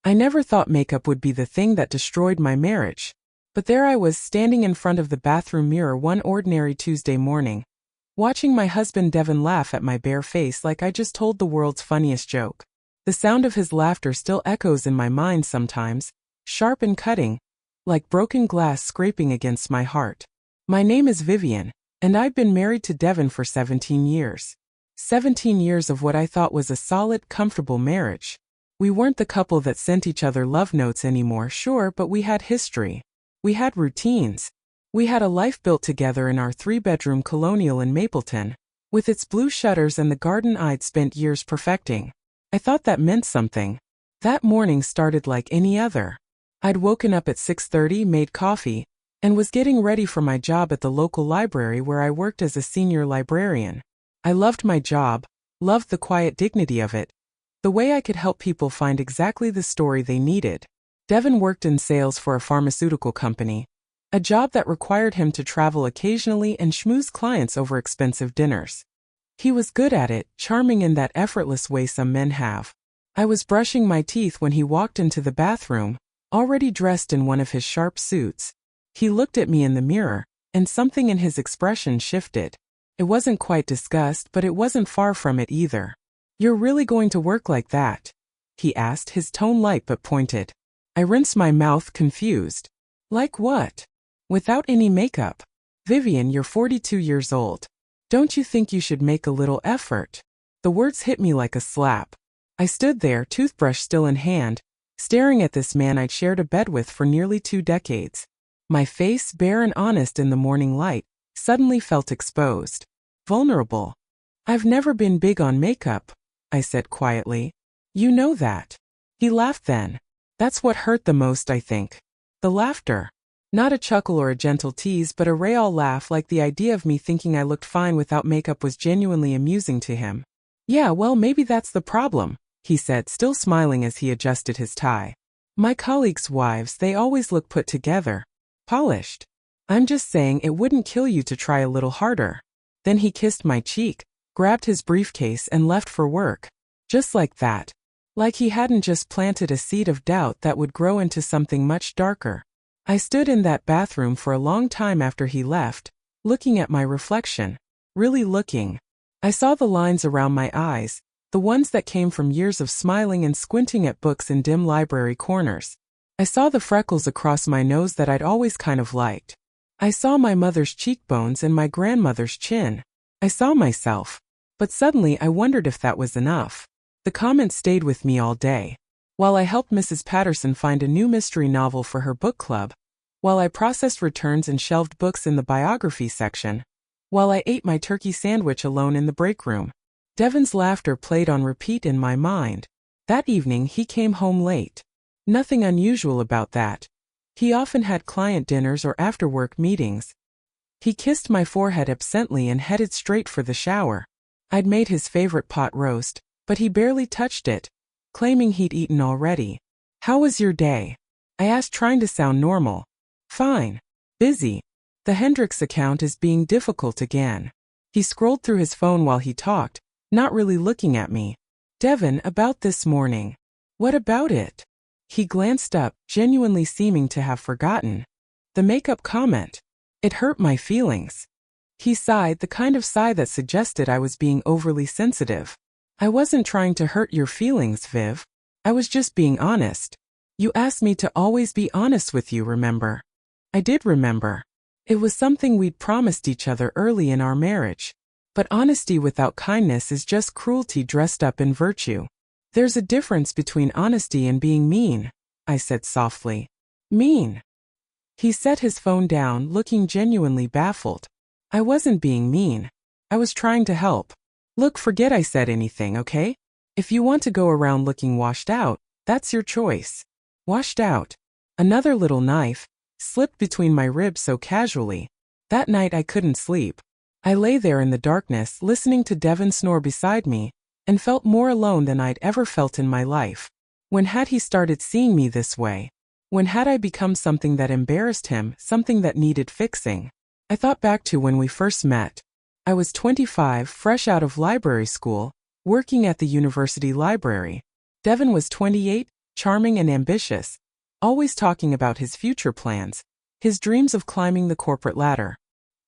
I never thought makeup would be the thing that destroyed my marriage. But there I was standing in front of the bathroom mirror one ordinary Tuesday morning, watching my husband Devin laugh at my bare face like I just told the world's funniest joke. The sound of his laughter still echoes in my mind sometimes, sharp and cutting, like broken glass scraping against my heart. My name is Vivian, and I've been married to Devin for 17 years. 17 years of what I thought was a solid, comfortable marriage. We weren't the couple that sent each other love notes anymore, sure, but we had history. We had routines. We had a life built together in our 3-bedroom colonial in Mapleton, with its blue shutters and the garden I'd spent years perfecting. I thought that meant something. That morning started like any other. I'd woken up at 6:30, made coffee, and was getting ready for my job at the local library where I worked as a senior librarian. I loved my job, loved the quiet dignity of it, the way I could help people find exactly the story they needed. Devin worked in sales for a pharmaceutical company, a job that required him to travel occasionally and schmooze clients over expensive dinners. He was good at it, charming in that effortless way some men have. I was brushing my teeth when he walked into the bathroom, already dressed in one of his sharp suits. He looked at me in the mirror, and something in his expression shifted. It wasn't quite disgust, but it wasn't far from it either. "You're really going to work like that?" he asked, his tone light but pointed. I rinsed my mouth, confused. Like what? Without any makeup. "Vivian, you're 42 years old. Don't you think you should make a little effort?" The words hit me like a slap. I stood there, toothbrush still in hand, staring at this man I'd shared a bed with for nearly 2 decades. My face, bare and honest in the morning light, suddenly felt exposed. Vulnerable. "I've never been big on makeup," I said quietly. "You know that." He laughed then. That's what hurt the most, I think. The laughter. Not a chuckle or a gentle tease, but a real laugh, like the idea of me thinking I looked fine without makeup was genuinely amusing to him. "Yeah, well, maybe that's the problem," he said, still smiling as he adjusted his tie. "My colleagues' wives, they always look put together. Polished. I'm just saying it wouldn't kill you to try a little harder." Then he kissed my cheek, grabbed his briefcase and left for work. Just like that. Like he hadn't just planted a seed of doubt that would grow into something much darker. I stood in that bathroom for a long time after he left, looking at my reflection. Really looking. I saw the lines around my eyes, the ones that came from years of smiling and squinting at books in dim library corners. I saw the freckles across my nose that I'd always kind of liked. I saw my mother's cheekbones and my grandmother's chin. I saw myself. But suddenly I wondered if that was enough. The comment stayed with me all day. While I helped Mrs. Patterson find a new mystery novel for her book club, while I processed returns and shelved books in the biography section, while I ate my turkey sandwich alone in the break room, Devin's laughter played on repeat in my mind. That evening he came home late. Nothing unusual about that. He often had client dinners or after-work meetings. He kissed my forehead absently and headed straight for the shower. I'd made his favorite pot roast, but he barely touched it, claiming he'd eaten already. "How was your day?" I asked, trying to sound normal. "Fine. Busy. The Hendricks account is being difficult again." He scrolled through his phone while he talked, not really looking at me. "Devin, about this morning." "What about it?" He glanced up, genuinely seeming to have forgotten. "The makeup comment. It hurt my feelings." He sighed, the kind of sigh that suggested I was being overly sensitive. "I wasn't trying to hurt your feelings, Viv. I was just being honest. You asked me to always be honest with you, remember?" I did remember. It was something we'd promised each other early in our marriage. But honesty without kindness is just cruelty dressed up in virtue. "There's a difference between honesty and being mean," I said softly. "Mean?" He set his phone down, looking genuinely baffled. "I wasn't being mean. I was trying to help. Look, forget I said anything, okay? If you want to go around looking washed out, that's your choice." Washed out. Another little knife slipped between my ribs so casually. That night I couldn't sleep. I lay there in the darkness, listening to Devin snore beside me, and felt more alone than I'd ever felt in my life. When had he started seeing me this way? When had I become something that embarrassed him, something that needed fixing? I thought back to when we first met. I was 25, fresh out of library school, working at the university library. Devin was 28, charming and ambitious, always talking about his future plans, his dreams of climbing the corporate ladder.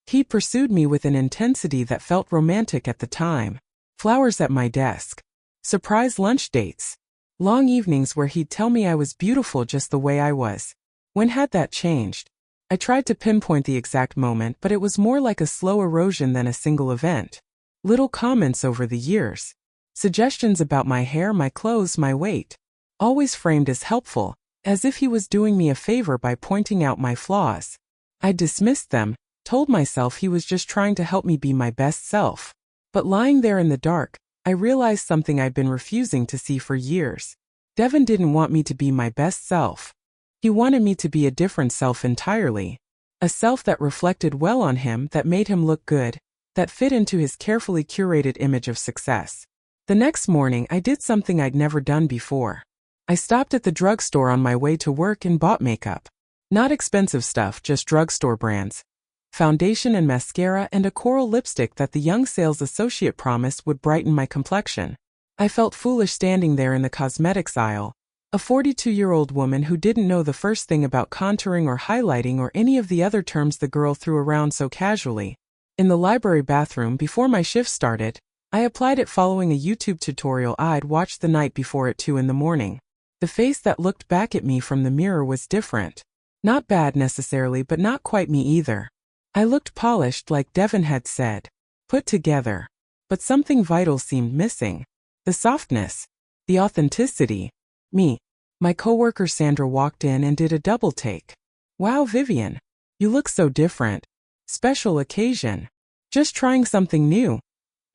He pursued me with an intensity that felt romantic at the time. Flowers at my desk, surprise lunch dates, long evenings where he'd tell me I was beautiful just the way I was. When had that changed? I tried to pinpoint the exact moment, but it was more like a slow erosion than a single event. Little comments over the years. Suggestions about my hair, my clothes, my weight. Always framed as helpful, as if he was doing me a favor by pointing out my flaws. I dismissed them, told myself he was just trying to help me be my best self. But lying there in the dark, I realized something I'd been refusing to see for years. Devin didn't want me to be my best self. He wanted me to be a different self entirely. A self that reflected well on him, that made him look good, that fit into his carefully curated image of success. The next morning, I did something I'd never done before. I stopped at the drugstore on my way to work and bought makeup. Not expensive stuff, just drugstore brands. Foundation and mascara and a coral lipstick that the young sales associate promised would brighten my complexion. I felt foolish standing there in the cosmetics aisle, a 42-year-old woman who didn't know the first thing about contouring or highlighting or any of the other terms the girl threw around so casually. In the library bathroom before my shift started, I applied it following a YouTube tutorial I'd watched the night before at 2 in the morning. The face that looked back at me from the mirror was different. Not bad necessarily, but not quite me either. I looked polished like Devin had said. Put together. But something vital seemed missing. The softness. The authenticity. Me. My coworker Sandra walked in and did a double take. Wow, Vivian. You look so different. Special occasion. Just trying something new,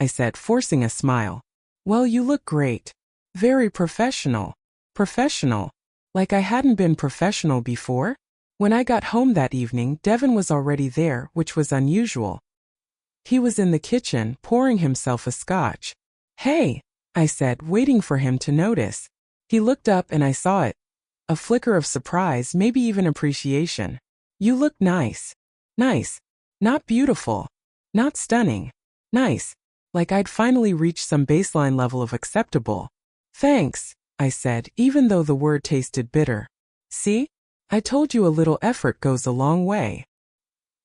I said, forcing a smile. Well, you look great. Very professional. Professional. Like I hadn't been professional before? When I got home that evening, Devin was already there, which was unusual. He was in the kitchen, pouring himself a scotch. Hey, I said, waiting for him to notice. He looked up and I saw it. A flicker of surprise, maybe even appreciation. You look nice. Nice. Not beautiful. Not stunning. Nice. Like I'd finally reached some baseline level of acceptable. Thanks, I said, even though the word tasted bitter. See? I told you a little effort goes a long way.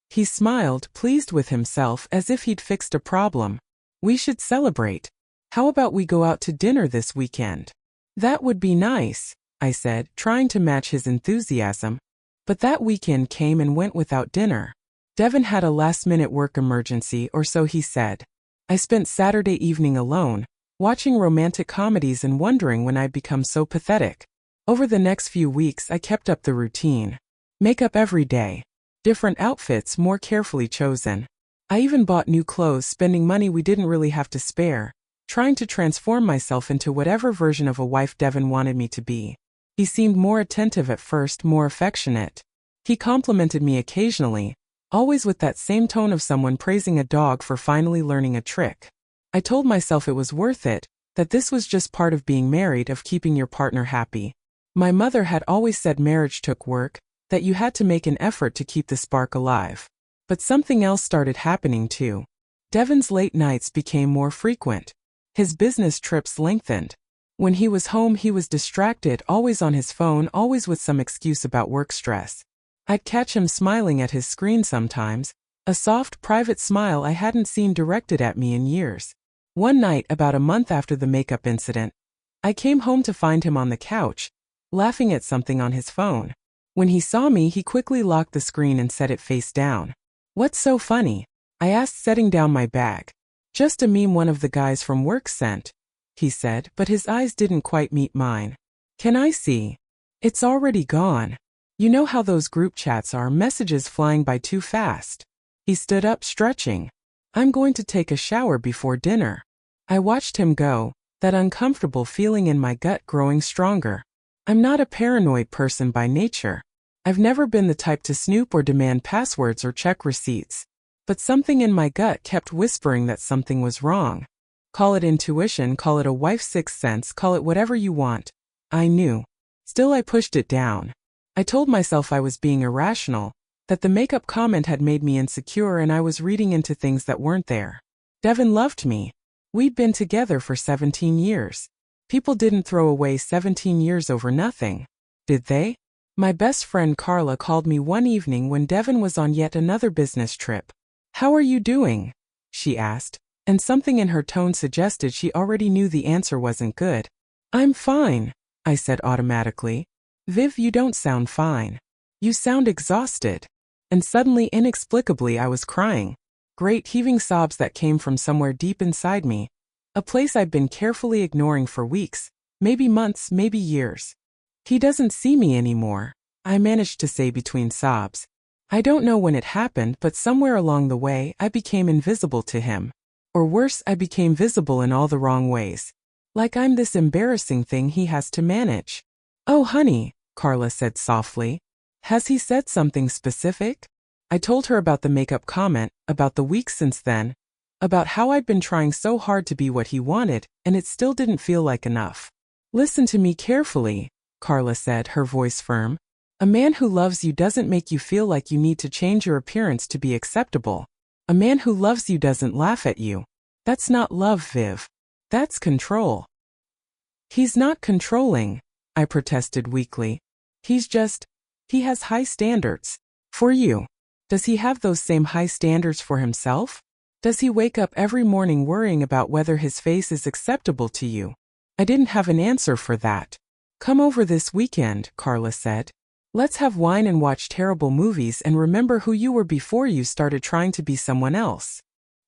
He smiled, pleased with himself, as if he'd fixed a problem. We should celebrate. How about we go out to dinner this weekend? That would be nice, I said, trying to match his enthusiasm. But that weekend came and went without dinner. Devin had a last-minute work emergency, or so he said. I spent Saturday evening alone, watching romantic comedies and wondering when I'd become so pathetic. Over the next few weeks, I kept up the routine. Makeup every day. Different outfits, more carefully chosen. I even bought new clothes, spending money we didn't really have to spare, trying to transform myself into whatever version of a wife Devin wanted me to be. He seemed more attentive at first, more affectionate. He complimented me occasionally, always with that same tone of someone praising a dog for finally learning a trick. I told myself it was worth it, that this was just part of being married, of keeping your partner happy. My mother had always said marriage took work, that you had to make an effort to keep the spark alive. But something else started happening too. Devin's late nights became more frequent. His business trips lengthened. When he was home, he was distracted, always on his phone, always with some excuse about work stress. I'd catch him smiling at his screen sometimes, a soft, private smile I hadn't seen directed at me in years. One night, about a month after the makeup incident, I came home to find him on the couch, laughing at something on his phone. When he saw me, he quickly locked the screen and set it face down. What's so funny? I asked, setting down my bag. Just a meme one of the guys from work sent, he said, but his eyes didn't quite meet mine. Can I see? It's already gone. You know how those group chats are, messages flying by too fast. He stood up, stretching. I'm going to take a shower before dinner. I watched him go, that uncomfortable feeling in my gut growing stronger. I'm not a paranoid person by nature. I've never been the type to snoop or demand passwords or check receipts. But something in my gut kept whispering that something was wrong. Call it intuition, call it a wife's sixth sense, call it whatever you want. I knew. Still, I pushed it down. I told myself I was being irrational, that the makeup comment had made me insecure and I was reading into things that weren't there. Devin loved me. We'd been together for 17 years. People didn't throw away 17 years over nothing, did they? My best friend Carla called me one evening when Devin was on yet another business trip. "How are you doing?" she asked, and something in her tone suggested she already knew the answer wasn't good. "I'm fine," I said automatically. "Viv, you don't sound fine. You sound exhausted." And suddenly, inexplicably, I was crying. Great heaving sobs that came from somewhere deep inside me. A place I'd been carefully ignoring for weeks, maybe months, maybe years. "He doesn't see me anymore," I managed to say between sobs. I don't know when it happened, but somewhere along the way, I became invisible to him. Or worse, I became visible in all the wrong ways. Like I'm this embarrassing thing he has to manage. "Oh, honey," Carla said softly. "Has he said something specific?" I told her about the makeup comment, about the weeks since then, about how I'd been trying so hard to be what he wanted, and it still didn't feel like enough. "Listen to me carefully," Carla said, her voice firm. "A man who loves you doesn't make you feel like you need to change your appearance to be acceptable. A man who loves you doesn't laugh at you. That's not love, Viv. That's control." "He's not controlling," I protested weakly. He has high standards. For you. Does he have those same high standards for himself? Does he wake up every morning worrying about whether his face is acceptable to you?" I didn't have an answer for that. "Come over this weekend," Carla said. "Let's have wine and watch terrible movies and remember who you were before you started trying to be someone else."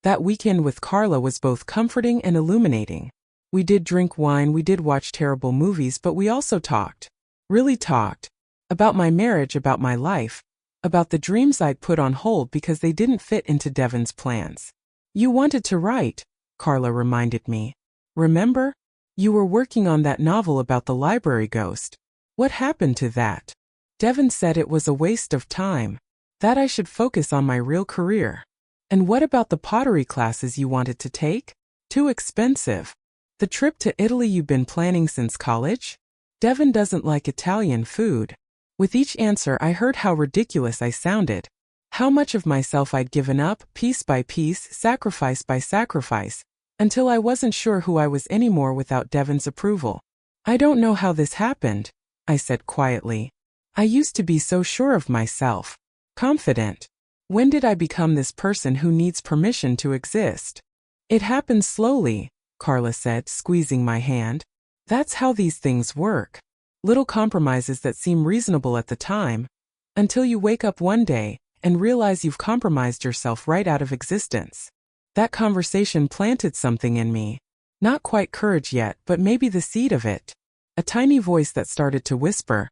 That weekend with Carla was both comforting and illuminating. We did drink wine, we did watch terrible movies, but we also talked. Really talked. About my marriage, about my life, about the dreams I'd put on hold because they didn't fit into Devin's plans. "You wanted to write," Carla reminded me. "Remember? You were working on that novel about the library ghost. What happened to that?" "Devin said it was a waste of time. That I should focus on my real career." "And what about the pottery classes you wanted to take?" "Too expensive." "The trip to Italy you've been planning since college?" "Devin doesn't like Italian food." With each answer I heard how ridiculous I sounded. How much of myself I'd given up, piece by piece, sacrifice by sacrifice, until I wasn't sure who I was anymore without Devin's approval. "I don't know how this happened," I said quietly. "I used to be so sure of myself. Confident. When did I become this person who needs permission to exist?" "It happened slowly," Carla said, squeezing my hand. "That's how these things work. Little compromises that seem reasonable at the time, until you wake up one day and realize you've compromised yourself right out of existence." That conversation planted something in me. Not quite courage yet, but maybe the seed of it. A tiny voice that started to whisper,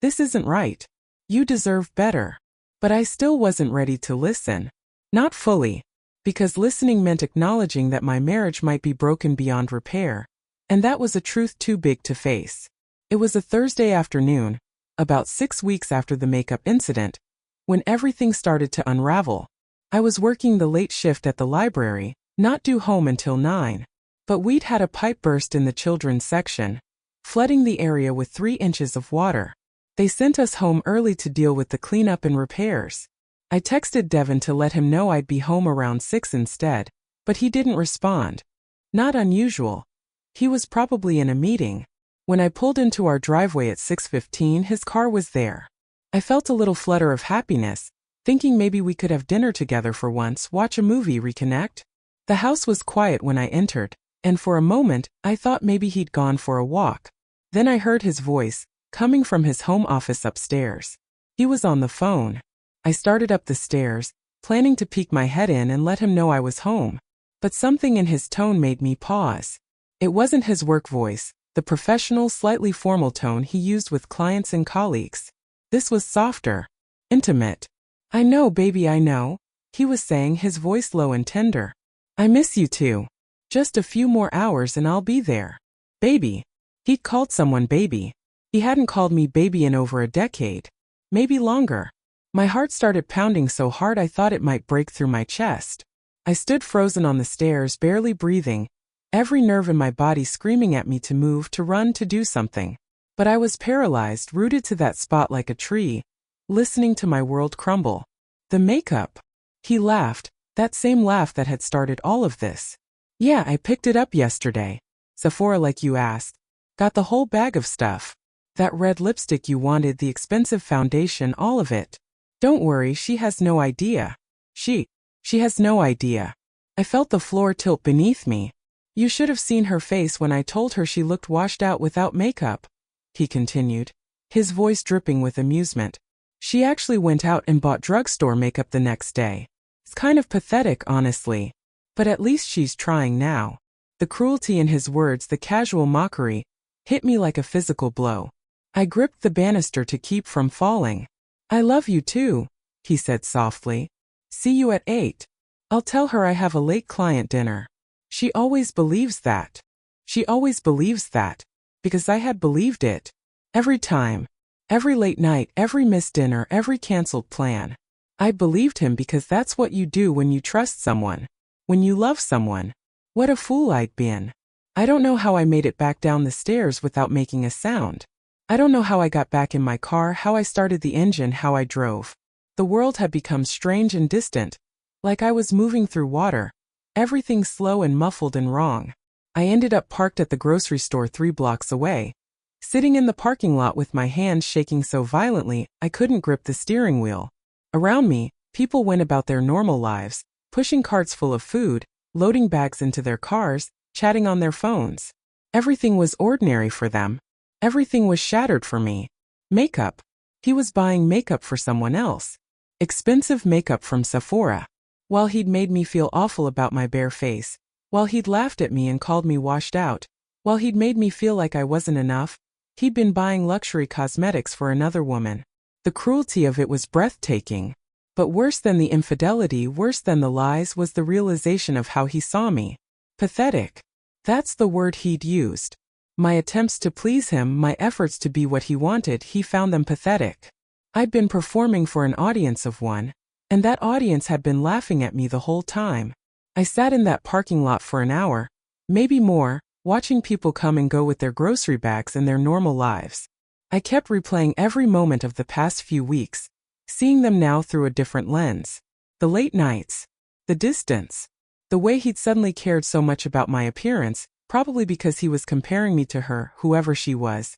"This isn't right. You deserve better." But I still wasn't ready to listen. Not fully. Because listening meant acknowledging that my marriage might be broken beyond repair. And that was a truth too big to face. It was a Thursday afternoon, about 6 weeks after the makeup incident, when everything started to unravel. I was working the late shift at the library, not due home until 9. But we'd had a pipe burst in the children's section, flooding the area with 3 inches of water. They sent us home early to deal with the cleanup and repairs. I texted Devin to let him know I'd be home around 6 instead, but he didn't respond. Not unusual. He was probably in a meeting. When I pulled into our driveway at 6:15, his car was there. I felt a little flutter of happiness, thinking maybe we could have dinner together for once, watch a movie, reconnect. The house was quiet when I entered, and for a moment, I thought maybe he'd gone for a walk. Then I heard his voice, coming from his home office upstairs. He was on the phone. I started up the stairs, planning to peek my head in and let him know I was home. But something in his tone made me pause. It wasn't his work voice, the professional, slightly formal tone he used with clients and colleagues. This was softer, intimate. "I know, baby, I know," he was saying, his voice low and tender. "I miss you too. Just a few more hours and I'll be there. Baby." He'd called someone baby. He hadn't called me baby in over a decade. Maybe longer. My heart started pounding so hard I thought it might break through my chest. I stood frozen on the stairs, barely breathing, every nerve in my body screaming at me to move, to run, to do something. But I was paralyzed, rooted to that spot like a tree, listening to my world crumble. "The makeup." He laughed, that same laugh that had started all of this. "Yeah, I picked it up yesterday. Sephora, like you asked. Got the whole bag of stuff. That red lipstick you wanted, the expensive foundation, all of it. Don't worry, she has no idea. She has no idea. I felt the floor tilt beneath me. You should have seen her face when I told her she looked washed out without makeup, he continued, his voice dripping with amusement. She actually went out and bought drugstore makeup the next day. It's kind of pathetic, honestly. But at least she's trying now. The cruelty in his words, the casual mockery, hit me like a physical blow. I gripped the banister to keep from falling. I love you too, he said softly. See you at 8. I'll tell her I have a late client dinner. She always believes that. She always believes that. Because I had believed it. Every time. Every late night, every missed dinner, every canceled plan. I believed him because that's what you do when you trust someone. When you love someone. What a fool I'd been. I don't know how I made it back down the stairs without making a sound. I don't know how I got back in my car, how I started the engine, how I drove. The world had become strange and distant. Like I was moving through water. Everything slow and muffled and wrong. I ended up parked at the grocery store 3 blocks away. Sitting in the parking lot with my hands shaking so violently, I couldn't grip the steering wheel. Around me, people went about their normal lives, pushing carts full of food, loading bags into their cars, chatting on their phones. Everything was ordinary for them. Everything was shattered for me. Makeup. He was buying makeup for someone else. Expensive makeup from Sephora. While he'd made me feel awful about my bare face, while he'd laughed at me and called me washed out, while he'd made me feel like I wasn't enough, he'd been buying luxury cosmetics for another woman. The cruelty of it was breathtaking. But worse than the infidelity, worse than the lies, was the realization of how he saw me. Pathetic. That's the word he'd used. My attempts to please him, my efforts to be what he wanted, he found them pathetic. I'd been performing for an audience of one, and that audience had been laughing at me the whole time. I sat in that parking lot for an hour, maybe more, watching people come and go with their grocery bags and their normal lives. I kept replaying every moment of the past few weeks, seeing them now through a different lens. The late nights. The distance. The way he'd suddenly cared so much about my appearance, probably because he was comparing me to her, whoever she was.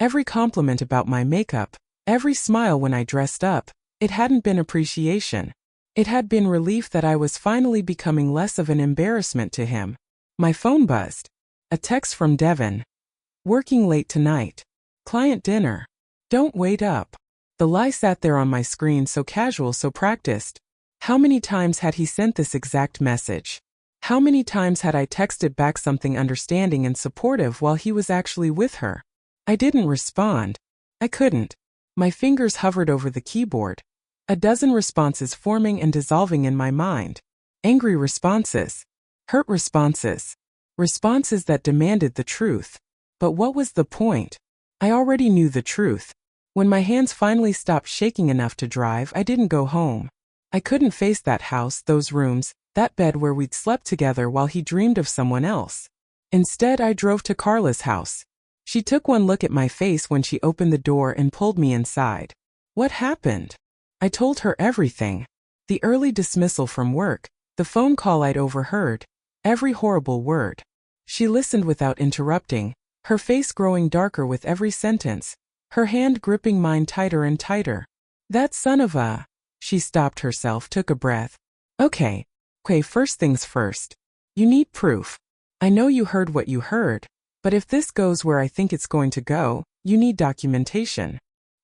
Every compliment about my makeup, every smile when I dressed up, it hadn't been appreciation. It had been relief that I was finally becoming less of an embarrassment to him. My phone buzzed. A text from Devin. Working late tonight. Client dinner. Don't wait up. The lie sat there on my screen, so casual, so practiced. How many times had he sent this exact message? How many times had I texted back something understanding and supportive while he was actually with her? I didn't respond. I couldn't. My fingers hovered over the keyboard. A dozen responses forming and dissolving in my mind. Angry responses. Hurt responses. Responses that demanded the truth. But what was the point? I already knew the truth. When my hands finally stopped shaking enough to drive, I didn't go home. I couldn't face that house, those rooms, that bed where we'd slept together while he dreamed of someone else. Instead, I drove to Carla's house. She took one look at my face when she opened the door and pulled me inside. What happened? I told her everything. The early dismissal from work, the phone call I'd overheard, every horrible word. She listened without interrupting, her face growing darker with every sentence, her hand gripping mine tighter and tighter. That son of a... She stopped herself, took a breath. Okay, first things first. You need proof. I know you heard what you heard, but if this goes where I think it's going to go, you need documentation.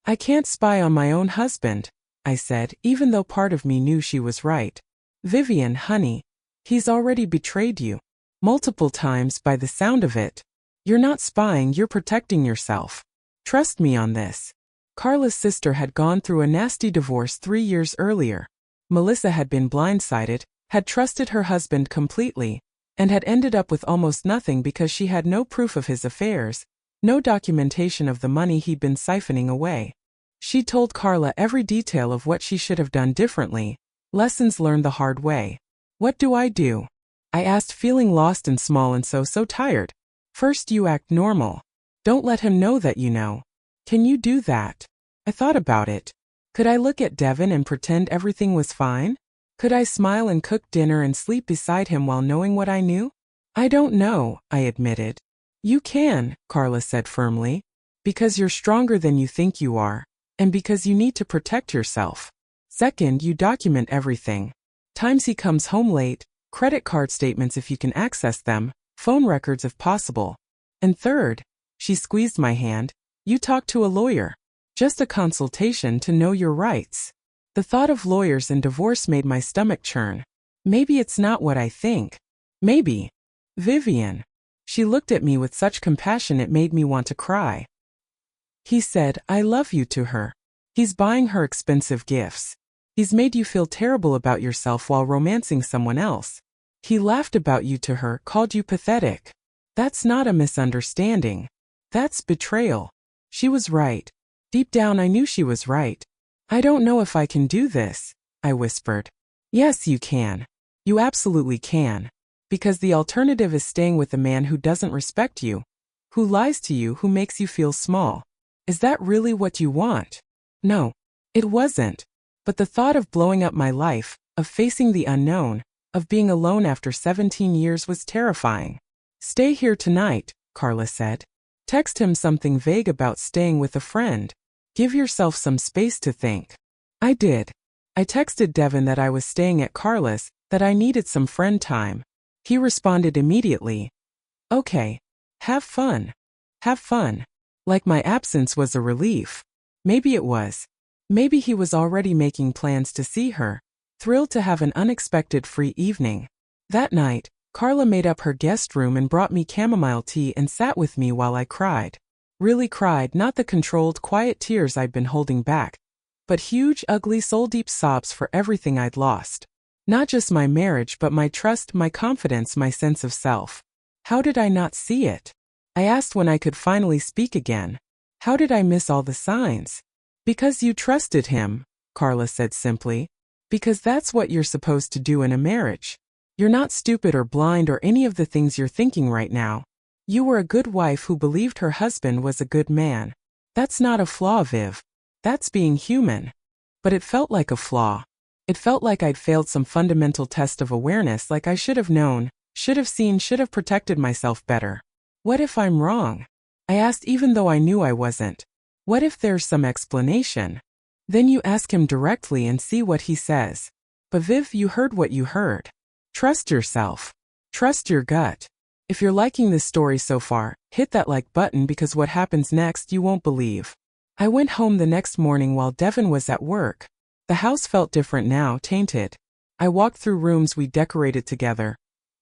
I can't spy on my own husband, I said, even though part of me knew she was right. Vivian, honey, he's already betrayed you. Multiple times by the sound of it. You're not spying, you're protecting yourself. Trust me on this. Carla's sister had gone through a nasty divorce 3 years earlier. Melissa had been blindsided, had trusted her husband completely, and had ended up with almost nothing because she had no proof of his affairs, no documentation of the money he'd been siphoning away. She told Carla every detail of what she should have done differently, lessons learned the hard way. What do? I asked, feeling lost and small and so tired. First, you act normal. Don't let him know that you know. Can you do that? I thought about it. Could I look at Devin and pretend everything was fine? Could I smile and cook dinner and sleep beside him while knowing what I knew? I don't know, I admitted. You can, Carla said firmly. Because you're stronger than you think you are, and because you need to protect yourself. Second, you document everything. Times he comes home late, credit card statements if you can access them, phone records if possible. And third, she squeezed my hand, you talk to a lawyer. Just a consultation to know your rights. The thought of lawyers and divorce made my stomach churn. Maybe it's not what I think. Maybe. Vivian. She looked at me with such compassion it made me want to cry. He said, I love you to her. He's buying her expensive gifts. He's made you feel terrible about yourself while romancing someone else. He laughed about you to her, called you pathetic. That's not a misunderstanding. That's betrayal. She was right. Deep down I knew she was right. I don't know if I can do this, I whispered. Yes, you can. You absolutely can. Because the alternative is staying with a man who doesn't respect you, who lies to you, who makes you feel small. Is that really what you want? No, it wasn't. But the thought of blowing up my life, of facing the unknown, of being alone after 17 years was terrifying. Stay here tonight, Carla said. Text him something vague about staying with a friend. Give yourself some space to think. I did. I texted Devin that I was staying at Carla's, that I needed some friend time. He responded immediately. Okay. Have fun. Have fun. Like my absence was a relief. Maybe it was. Maybe he was already making plans to see her, thrilled to have an unexpected free evening. That night, Carla made up her guest room and brought me chamomile tea and sat with me while I cried. Really cried, not the controlled, quiet tears I'd been holding back, but huge, ugly, soul-deep sobs for everything I'd lost. Not just my marriage, but my trust, my confidence, my sense of self. How did I not see it? I asked when I could finally speak again. How did I miss all the signs? Because you trusted him, Carla said simply. Because that's what you're supposed to do in a marriage. You're not stupid or blind or any of the things you're thinking right now. You were a good wife who believed her husband was a good man. That's not a flaw, Viv. That's being human. But it felt like a flaw. It felt like I'd failed some fundamental test of awareness, like I should have known, should have seen, should have protected myself better. What if I'm wrong? I asked even though I knew I wasn't. What if there's some explanation? Then you ask him directly and see what he says. But Viv, you heard what you heard. Trust yourself. Trust your gut. If you're liking this story so far, hit that like button because what happens next you won't believe. I went home the next morning while Devin was at work. The house felt different now, tainted. I walked through rooms we decorated together.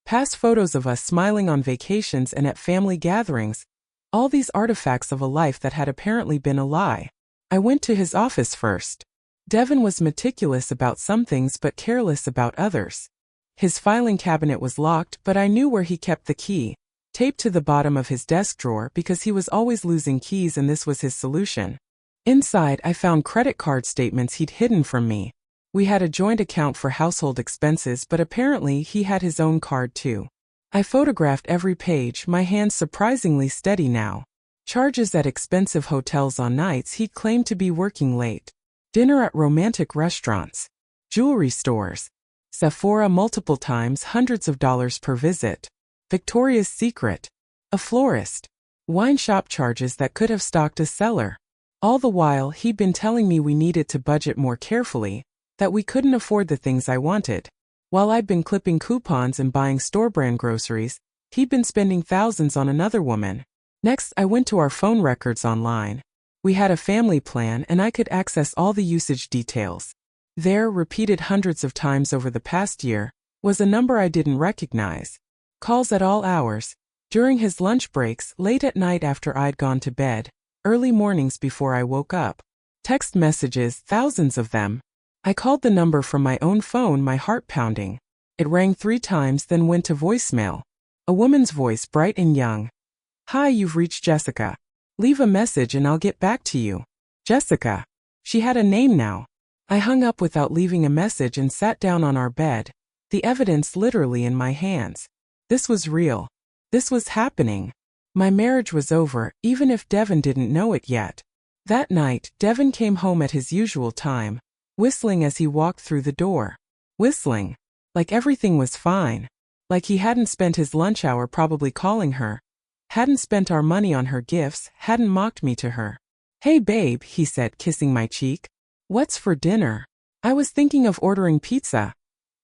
Past photos of us smiling on vacations and at family gatherings. All these artifacts of a life that had apparently been a lie. I went to his office first. Devin was meticulous about some things but careless about others. His filing cabinet was locked, but I knew where he kept the key, taped to the bottom of his desk drawer because he was always losing keys and this was his solution. Inside, I found credit card statements he'd hidden from me. We had a joint account for household expenses, but apparently he had his own card too. I photographed every page, my hands surprisingly steady now. Charges at expensive hotels on nights he'd claimed to be working late. Dinner at romantic restaurants. Jewelry stores. Sephora multiple times, hundreds of dollars per visit. Victoria's Secret. A florist. Wine shop charges that could have stocked a cellar. All the while, he'd been telling me we needed to budget more carefully, that we couldn't afford the things I wanted. While I'd been clipping coupons and buying store-brand groceries, he'd been spending thousands on another woman. Next, I went to our phone records online. We had a family plan and I could access all the usage details. There, repeated hundreds of times over the past year, was a number I didn't recognize. Calls at all hours, during his lunch breaks, late at night after I'd gone to bed, early mornings before I woke up. Text messages, thousands of them. I called the number from my own phone, my heart pounding. It rang 3 times, then went to voicemail. A woman's voice, bright and young. Hi, you've reached Jessica. Leave a message and I'll get back to you. Jessica. She had a name now. I hung up without leaving a message and sat down on our bed, the evidence literally in my hands. This was real. This was happening. My marriage was over, even if Devin didn't know it yet. That night, Devin came home at his usual time, whistling as he walked through the door. Whistling. Like everything was fine. Like he hadn't spent his lunch hour probably calling her. Hadn't spent our money on her gifts, hadn't mocked me to her. "Hey babe," he said, kissing my cheek. "What's for dinner?" "I was thinking of ordering pizza,"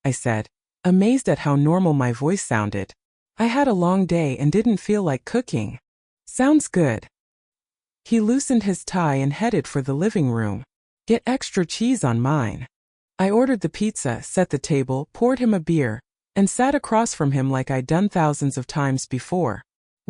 I said, amazed at how normal my voice sounded. I had a long day and didn't feel like cooking. "Sounds good." He loosened his tie and headed for the living room. "Get extra cheese on mine." I ordered the pizza, set the table, poured him a beer, and sat across from him like I'd done thousands of times before.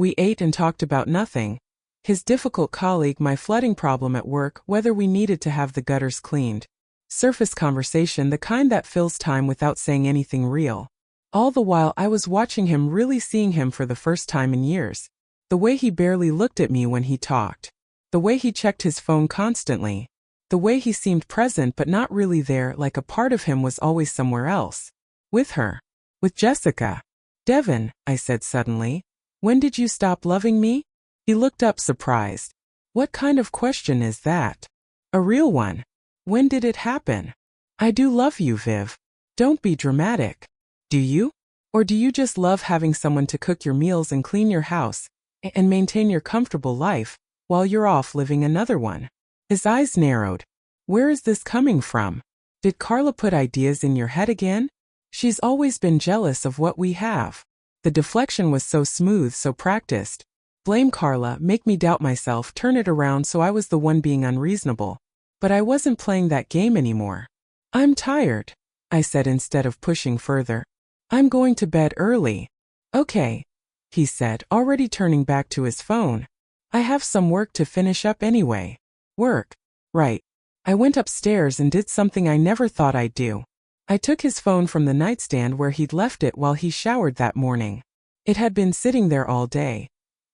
We ate and talked about nothing. His difficult colleague, my flooding problem at work, whether we needed to have the gutters cleaned. Surface conversation, the kind that fills time without saying anything real. All the while I was watching him, really seeing him for the first time in years. The way he barely looked at me when he talked. The way he checked his phone constantly. The way he seemed present but not really there, like a part of him was always somewhere else. With her. With Jessica. "Devin," I said suddenly, "when did you stop loving me?" He looked up surprised. "What kind of question is that?" "A real one. When did it happen?" "I do love you, Viv. Don't be dramatic." "Do you? Or do you just love having someone to cook your meals and clean your house, and maintain your comfortable life, while you're off living another one?" His eyes narrowed. "Where is this coming from? Did Carla put ideas in your head again? She's always been jealous of what we have." The deflection was so smooth, so practiced. Blame Carla, make me doubt myself, turn it around so I was the one being unreasonable. But I wasn't playing that game anymore. "I'm tired," I said instead of pushing further. "I'm going to bed early." "Okay," he said, already turning back to his phone. "I have some work to finish up anyway." "Work? Right." I went upstairs and did something I never thought I'd do. I took his phone from the nightstand where he'd left it while he showered that morning. It had been sitting there all day.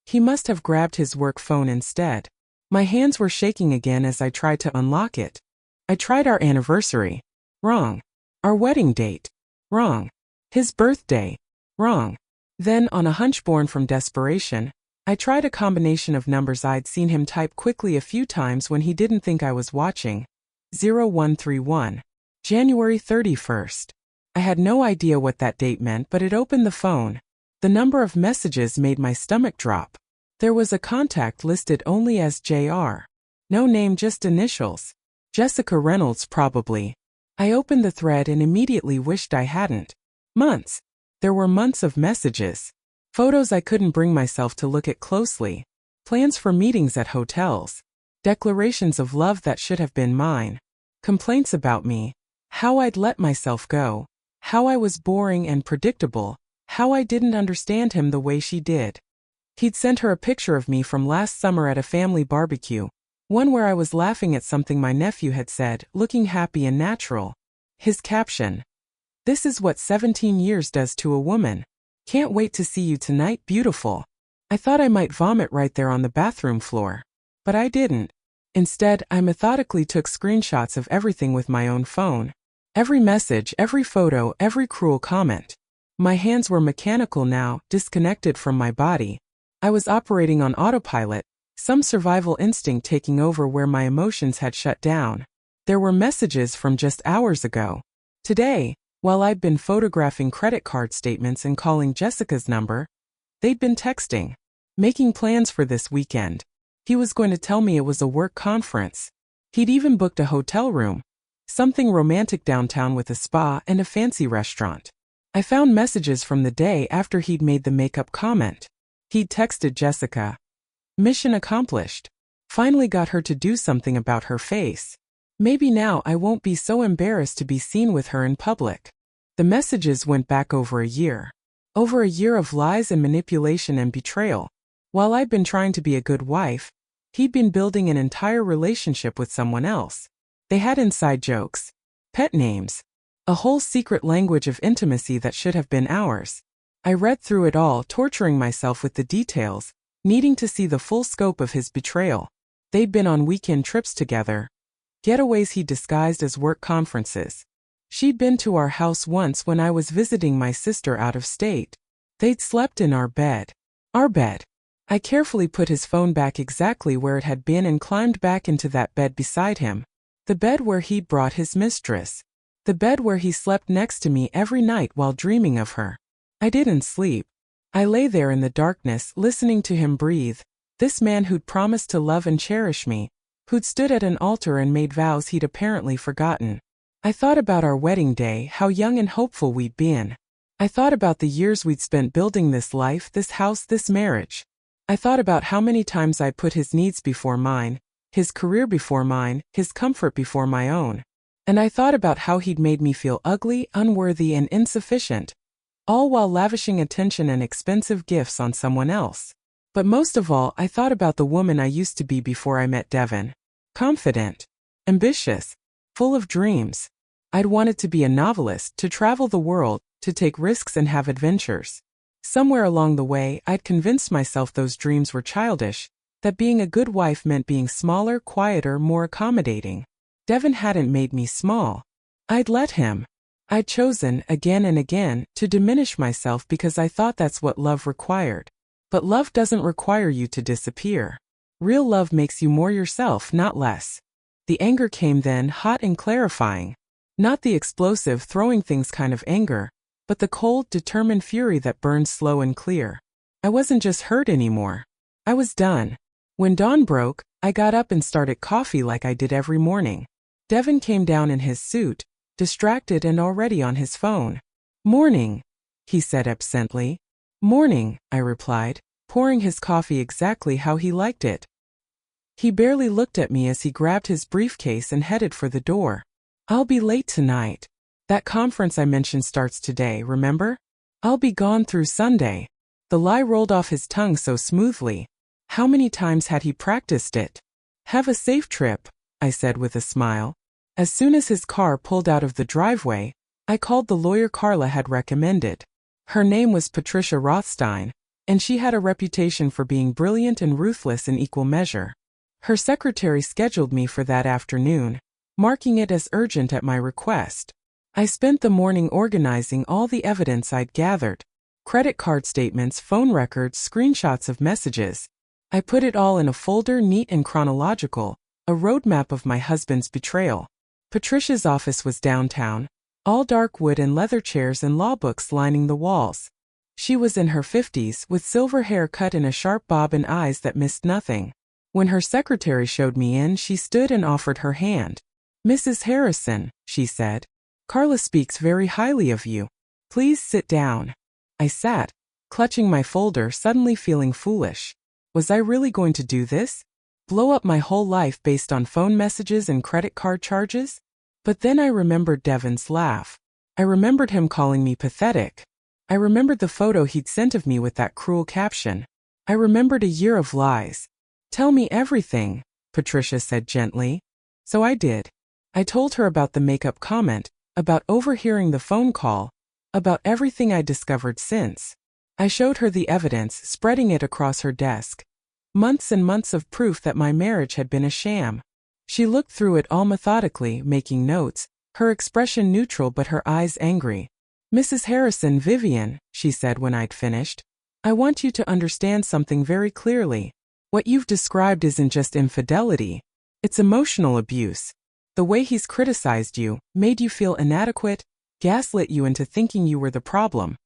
He must have grabbed his work phone instead. My hands were shaking again as I tried to unlock it. I tried our anniversary. Wrong. Our wedding date. Wrong. His birthday. Wrong. Then, on a hunch born from desperation, I tried a combination of numbers I'd seen him type quickly a few times when he didn't think I was watching. 0131. January 31st. I had no idea what that date meant, but it opened the phone. The number of messages made my stomach drop. There was a contact listed only as JR. No name, just initials. Jessica Reynolds, probably. I opened the thread and immediately wished I hadn't. Months. There were months of messages. Photos I couldn't bring myself to look at closely. Plans for meetings at hotels. Declarations of love that should have been mine. Complaints about me. How I'd let myself go. How I was boring and predictable. How I didn't understand him the way she did. He'd sent her a picture of me from last summer at a family barbecue. One where I was laughing at something my nephew had said, looking happy and natural. His caption. "This is what 17 years does to a woman. Can't wait to see you tonight, beautiful." I thought I might vomit right there on the bathroom floor. But I didn't. Instead, I methodically took screenshots of everything with my own phone. Every message, every photo, every cruel comment. My hands were mechanical now, disconnected from my body. I was operating on autopilot, some survival instinct taking over where my emotions had shut down. There were messages from just hours ago. Today, while I'd been photographing credit card statements and calling Jessica's number, they'd been texting, making plans for this weekend. He was going to tell me it was a work conference. He'd even booked a hotel room. Something romantic downtown with a spa and a fancy restaurant. I found messages from the day after he'd made the makeup comment. He'd texted Jessica. Mission accomplished. Finally got her to do something about her face. Maybe now I won't be so embarrassed to be seen with her in public. The messages went back over a year. Over a year of lies and manipulation and betrayal. While I'd been trying to be a good wife, he'd been building an entire relationship with someone else. They had inside jokes, pet names, a whole secret language of intimacy that should have been ours. I read through it all, torturing myself with the details, needing to see the full scope of his betrayal. They'd been on weekend trips together. Getaways he disguised as work conferences. She'd been to our house once when I was visiting my sister out of state. They'd slept in our bed. Our bed. I carefully put his phone back exactly where it had been and climbed back into that bed beside him. The bed where he'd brought his mistress. The bed where he slept next to me every night while dreaming of her. I didn't sleep. I lay there in the darkness, listening to him breathe, this man who'd promised to love and cherish me, who'd stood at an altar and made vows he'd apparently forgotten. I thought about our wedding day, how young and hopeful we'd been. I thought about the years we'd spent building this life, this house, this marriage. I thought about how many times I'd put his needs before mine, his career before mine, his comfort before my own. And I thought about how he'd made me feel ugly, unworthy, and insufficient, all while lavishing attention and expensive gifts on someone else. But most of all, I thought about the woman I used to be before I met Devin. Confident, ambitious, full of dreams. I'd wanted to be a novelist, to travel the world, to take risks and have adventures. Somewhere along the way, I'd convinced myself those dreams were childish, that being a good wife meant being smaller, quieter, more accommodating. Devin hadn't made me small. I'd let him. I'd chosen, again and again, to diminish myself because I thought that's what love required. But love doesn't require you to disappear. Real love makes you more yourself, not less. The anger came then, hot and clarifying. Not the explosive, throwing things kind of anger, but the cold, determined fury that burned slow and clear. I wasn't just hurt anymore. I was done. When dawn broke, I got up and started coffee like I did every morning. Devin came down in his suit, distracted and already on his phone. "Morning," he said absently. "Morning," I replied, pouring his coffee exactly how he liked it. He barely looked at me as he grabbed his briefcase and headed for the door. "I'll be late tonight. That conference I mentioned starts today, remember? I'll be gone through Sunday." The lie rolled off his tongue so smoothly. How many times had he practiced it? "Have a safe trip," I said with a smile. As soon as his car pulled out of the driveway, I called the lawyer Carla had recommended. Her name was Patricia Rothstein, and she had a reputation for being brilliant and ruthless in equal measure. Her secretary scheduled me for that afternoon, marking it as urgent at my request. I spent the morning organizing all the evidence I'd gathered. Credit card statements, phone records, screenshots of messages. I put it all in a folder, neat and chronological, a roadmap of my husband's betrayal. Patricia's office was downtown, all dark wood and leather chairs and law books lining the walls. She was in her 50s, with silver hair cut in a sharp bob and eyes that missed nothing. When her secretary showed me in, she stood and offered her hand. "Mrs. Harrison," she said, "Carla speaks very highly of you. Please sit down." I sat, clutching my folder, suddenly feeling foolish. Was I really going to do this? Blow up my whole life based on phone messages and credit card charges? But then I remembered Devin's laugh. I remembered him calling me pathetic. I remembered the photo he'd sent of me with that cruel caption. I remembered a year of lies. "Tell me everything," Patricia said gently. So I did. I told her about the makeup comment, about overhearing the phone call, about everything I'd discovered since. I showed her the evidence, spreading it across her desk. Months and months of proof that my marriage had been a sham. She looked through it all methodically, making notes, her expression neutral but her eyes angry. "Mrs. Harrison, Vivian," she said when I'd finished, "I want you to understand something very clearly. What you've described isn't just infidelity. It's emotional abuse. The way he's criticized you, made you feel inadequate, gaslit you into thinking you were the problem.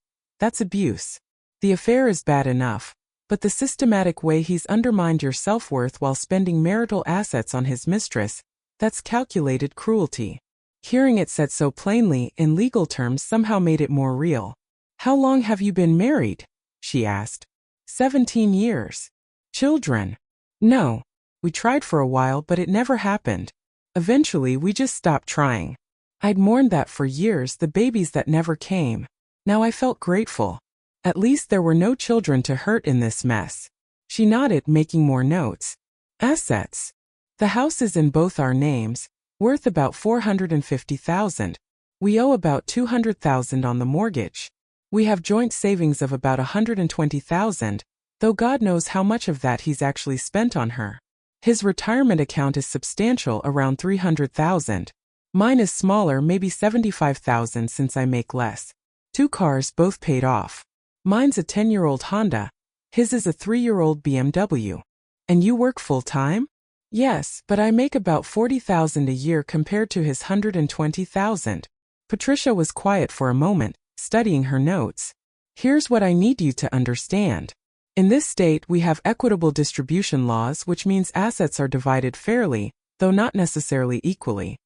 That's abuse. The affair is bad enough, but the systematic way he's undermined your self-worth while spending marital assets on his mistress, that's calculated cruelty." Hearing it said so plainly, in legal terms, somehow made it more real. "How long have you been married?" she asked. 17 years. "Children?" "No. We tried for a while, but it never happened. Eventually, we just stopped trying. I'd mourned that for years, the babies that never came. Now I felt grateful. At least there were no children to hurt in this mess." She nodded, making more notes. "Assets. The house is in both our names, worth about $450,000. We owe about $200,000 on the mortgage. We have joint savings of about $120,000, though God knows how much of that he's actually spent on her. His retirement account is substantial, around $300,000. Mine is smaller, maybe $75,000 since I make less. 2 cars, both paid off. Mine's a 10-year-old Honda. His is a 3-year-old BMW. And you work full-time?" "Yes, but I make about $40,000 a year compared to his $120,000. Patricia was quiet for a moment, studying her notes. Here's what I need you to understand. In this state, we have equitable distribution laws, which means assets are divided fairly, though not necessarily equally.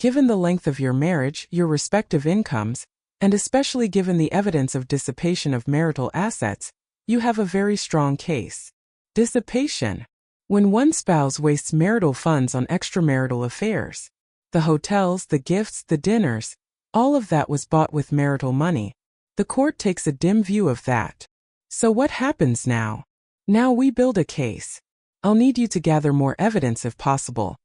Given the length of your marriage, your respective incomes, and especially given the evidence of dissipation of marital assets, you have a very strong case. Dissipation. When one spouse wastes marital funds on extramarital affairs. The hotels, the gifts, the dinners, all of that was bought with marital money. The court takes a dim view of that. So what happens now? Now we build a case. I'll need you to gather more evidence if possible.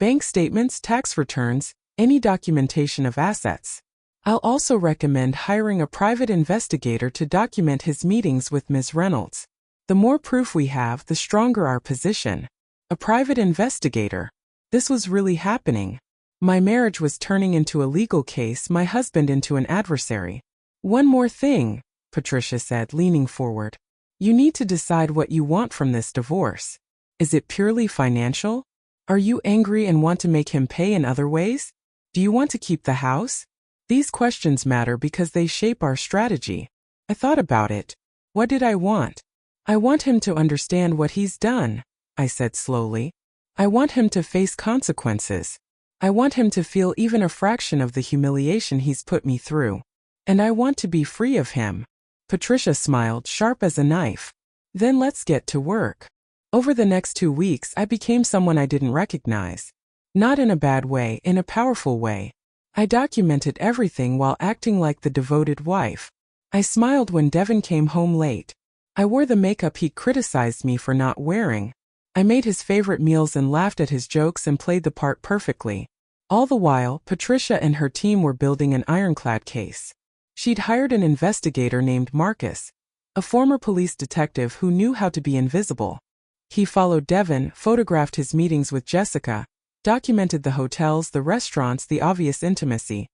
Bank statements, tax returns, any documentation of assets. I'll also recommend hiring a private investigator to document his meetings with Ms. Reynolds. The more proof we have, the stronger our position. A private investigator. This was really happening. My marriage was turning into a legal case, my husband into an adversary. One more thing, Patricia said, leaning forward. You need to decide what you want from this divorce. Is it purely financial? Are you angry and want to make him pay in other ways? Do you want to keep the house? These questions matter because they shape our strategy. I thought about it. What did I want? I want him to understand what he's done, I said slowly. I want him to face consequences. I want him to feel even a fraction of the humiliation he's put me through. And I want to be free of him. Patricia smiled, sharp as a knife. Then let's get to work. Over the next 2 weeks, I became someone I didn't recognize. Not in a bad way, in a powerful way. I documented everything while acting like the devoted wife. I smiled when Devin came home late. I wore the makeup he criticized me for not wearing. I made his favorite meals and laughed at his jokes and played the part perfectly. All the while, Patricia and her team were building an ironclad case. She'd hired an investigator named Marcus, a former police detective who knew how to be invisible. He followed Devin, photographed his meetings with Jessica, documented the hotels, the restaurants, the obvious intimacy.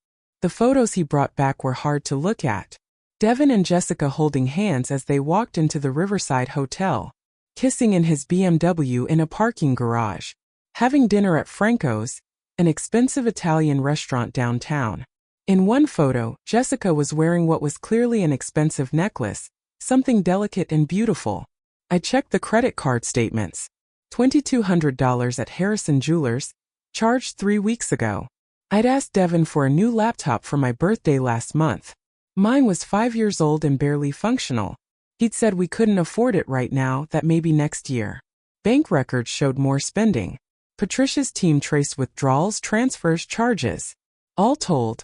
The photos he brought back were hard to look at. Devin and Jessica holding hands as they walked into the Riverside Hotel, kissing in his BMW in a parking garage, having dinner at Franco's, an expensive Italian restaurant downtown. In one photo, Jessica was wearing what was clearly an expensive necklace, something delicate and beautiful. I checked the credit card statements. $2,200 at Harrison Jewelers, charged 3 weeks ago. I'd asked Devin for a new laptop for my birthday last month. Mine was 5 years old and barely functional. He'd said we couldn't afford it right now, that maybe next year. Bank records showed more spending. Patricia's team traced withdrawals, transfers, charges. All told,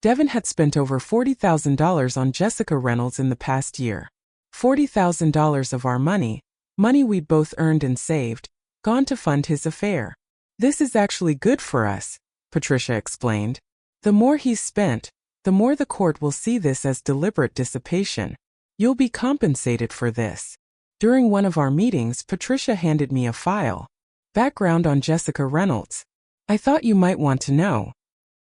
Devin had spent over $40,000 on Jessica Reynolds in the past year. $40,000 of our money we'd both earned and saved, gone to fund his affair. This is actually good for us, Patricia explained. The more he's spent, the more the court will see this as deliberate dissipation. You'll be compensated for this. During one of our meetings, Patricia handed me a file. Background on Jessica Reynolds. I thought you might want to know.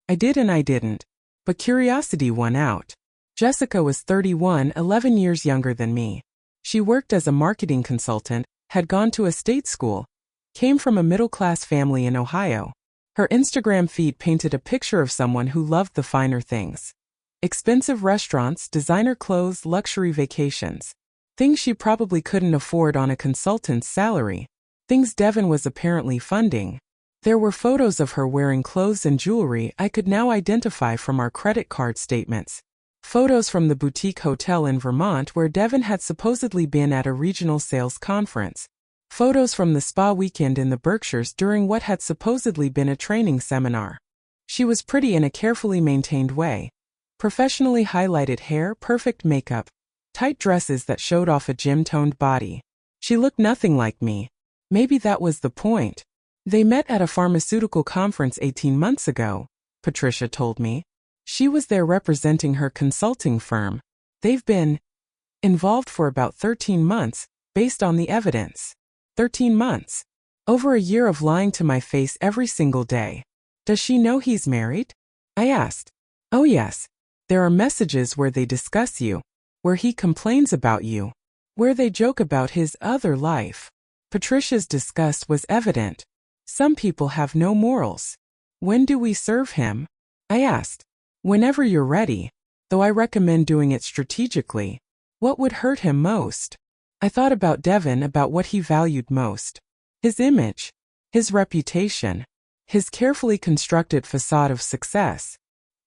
I did and I didn't. But curiosity won out. Jessica was 31, 11 years younger than me. She worked as a marketing consultant, had gone to a state school, came from a middle-class family in Ohio. Her Instagram feed painted a picture of someone who loved the finer things. Expensive restaurants, designer clothes, luxury vacations. Things she probably couldn't afford on a consultant's salary. Things Devin was apparently funding. There were photos of her wearing clothes and jewelry I could now identify from our credit card statements. Photos from the boutique hotel in Vermont where Devin had supposedly been at a regional sales conference. Photos from the spa weekend in the Berkshires during what had supposedly been a training seminar. She was pretty in a carefully maintained way. Professionally highlighted hair, perfect makeup, tight dresses that showed off a gym-toned body. She looked nothing like me. Maybe that was the point. They met at a pharmaceutical conference 18 months ago, Patricia told me. She was there representing her consulting firm. They've been involved for about 13 months, based on the evidence. 13 months. Over a year of lying to my face every single day. Does she know he's married? I asked. Oh yes. There are messages where they discuss you, where he complains about you, where they joke about his other life. Patricia's disgust was evident. Some people have no morals. When do we serve him? I asked. Whenever you're ready, though I recommend doing it strategically. What would hurt him most? I thought about Devin, about what he valued most. His image, his reputation, his carefully constructed facade of success.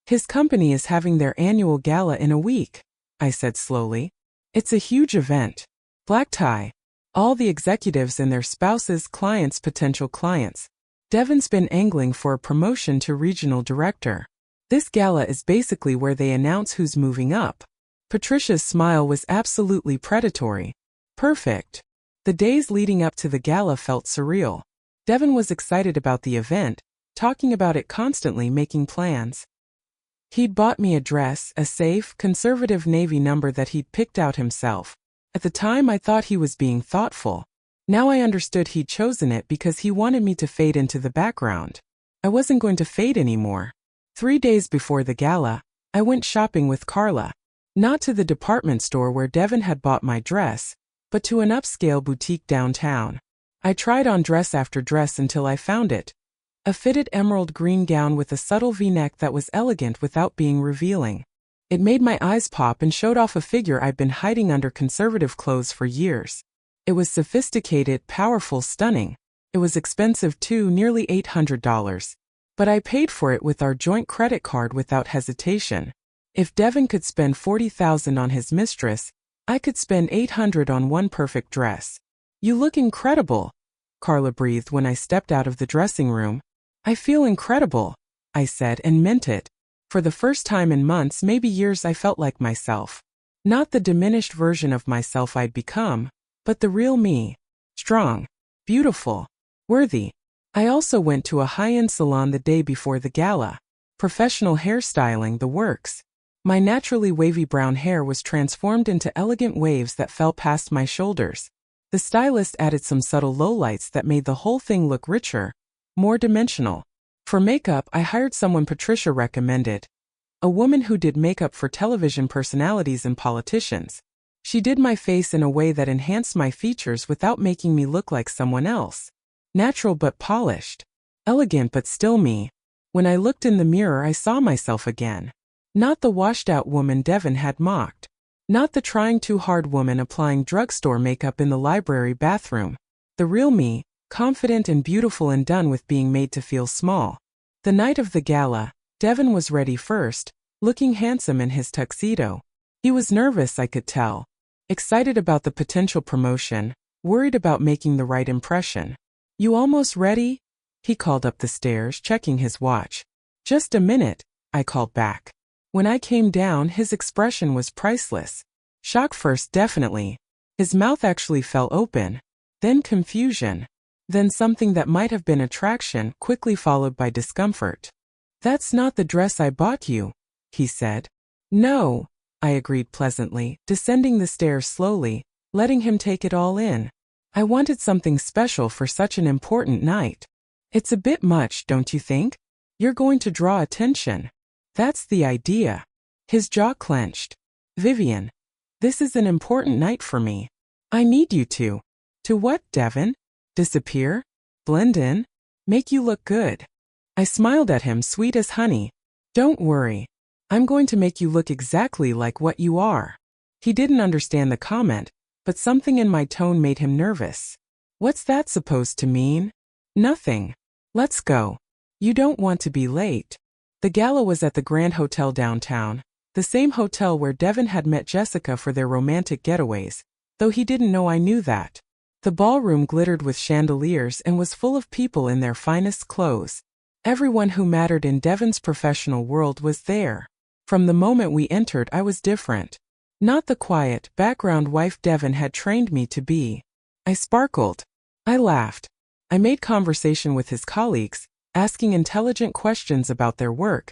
His company is having their annual gala in a week, I said slowly. It's a huge event. Black tie. All the executives and their spouses, clients, potential clients. Devin's been angling for a promotion to regional director. This gala is basically where they announce who's moving up. Patricia's smile was absolutely predatory. Perfect. The days leading up to the gala felt surreal. Devin was excited about the event, talking about it constantly, making plans. He'd bought me a dress, a safe, conservative navy number that he'd picked out himself. At the time I thought he was being thoughtful. Now I understood he'd chosen it because he wanted me to fade into the background. I wasn't going to fade anymore. 3 days before the gala, I went shopping with Carla. Not to the department store where Devin had bought my dress, but to an upscale boutique downtown. I tried on dress after dress until I found it. A fitted emerald green gown with a subtle V-neck that was elegant without being revealing. It made my eyes pop and showed off a figure I'd been hiding under conservative clothes for years. It was sophisticated, powerful, stunning. It was expensive too, nearly $800. But I paid for it with our joint credit card without hesitation. If Devin could spend $40,000 on his mistress, I could spend $800 on one perfect dress. You look incredible, Carla breathed when I stepped out of the dressing room. I feel incredible, I said, and meant it. For the first time in months, maybe years, I felt like myself. Not the diminished version of myself I'd become, but the real me. Strong, beautiful, worthy. I also went to a high-end salon the day before the gala. Professional hairstyling, the works. My naturally wavy brown hair was transformed into elegant waves that fell past my shoulders. The stylist added some subtle lowlights that made the whole thing look richer, more dimensional. For makeup, I hired someone Patricia recommended. A woman who did makeup for television personalities and politicians. She did my face in a way that enhanced my features without making me look like someone else. Natural but polished. Elegant but still me. When I looked in the mirror, I saw myself again. Not the washed-out woman Devin had mocked. Not the trying too hard woman applying drugstore makeup in the library bathroom. The real me, confident and beautiful and done with being made to feel small. The night of the gala, Devin was ready first, looking handsome in his tuxedo. He was nervous, I could tell. Excited about the potential promotion, worried about making the right impression. You almost ready? He called up the stairs, checking his watch. Just a minute, I called back. When I came down, his expression was priceless. Shock first, definitely. His mouth actually fell open. Then confusion. Then something that might have been attraction, quickly followed by discomfort. That's not the dress I bought you, he said. No, I agreed pleasantly, descending the stairs slowly, letting him take it all in. I wanted something special for such an important night. It's a bit much, don't you think? You're going to draw attention. That's the idea. His jaw clenched. Vivian, this is an important night for me. I need you to. To what, Devin? Disappear? Blend in? Make you look good. I smiled at him, sweet as honey. Don't worry. I'm going to make you look exactly like what you are. He didn't understand the comment, but something in my tone made him nervous. What's that supposed to mean? Nothing. Let's go. You don't want to be late. The gala was at the Grand Hotel downtown, the same hotel where Devin had met Jessica for their romantic getaways, though he didn't know I knew that. The ballroom glittered with chandeliers and was full of people in their finest clothes. Everyone who mattered in Devin's professional world was there. From the moment we entered, I was different. Not the quiet, background wife Devin had trained me to be. I sparkled. I laughed. I made conversation with his colleagues, asking intelligent questions about their work,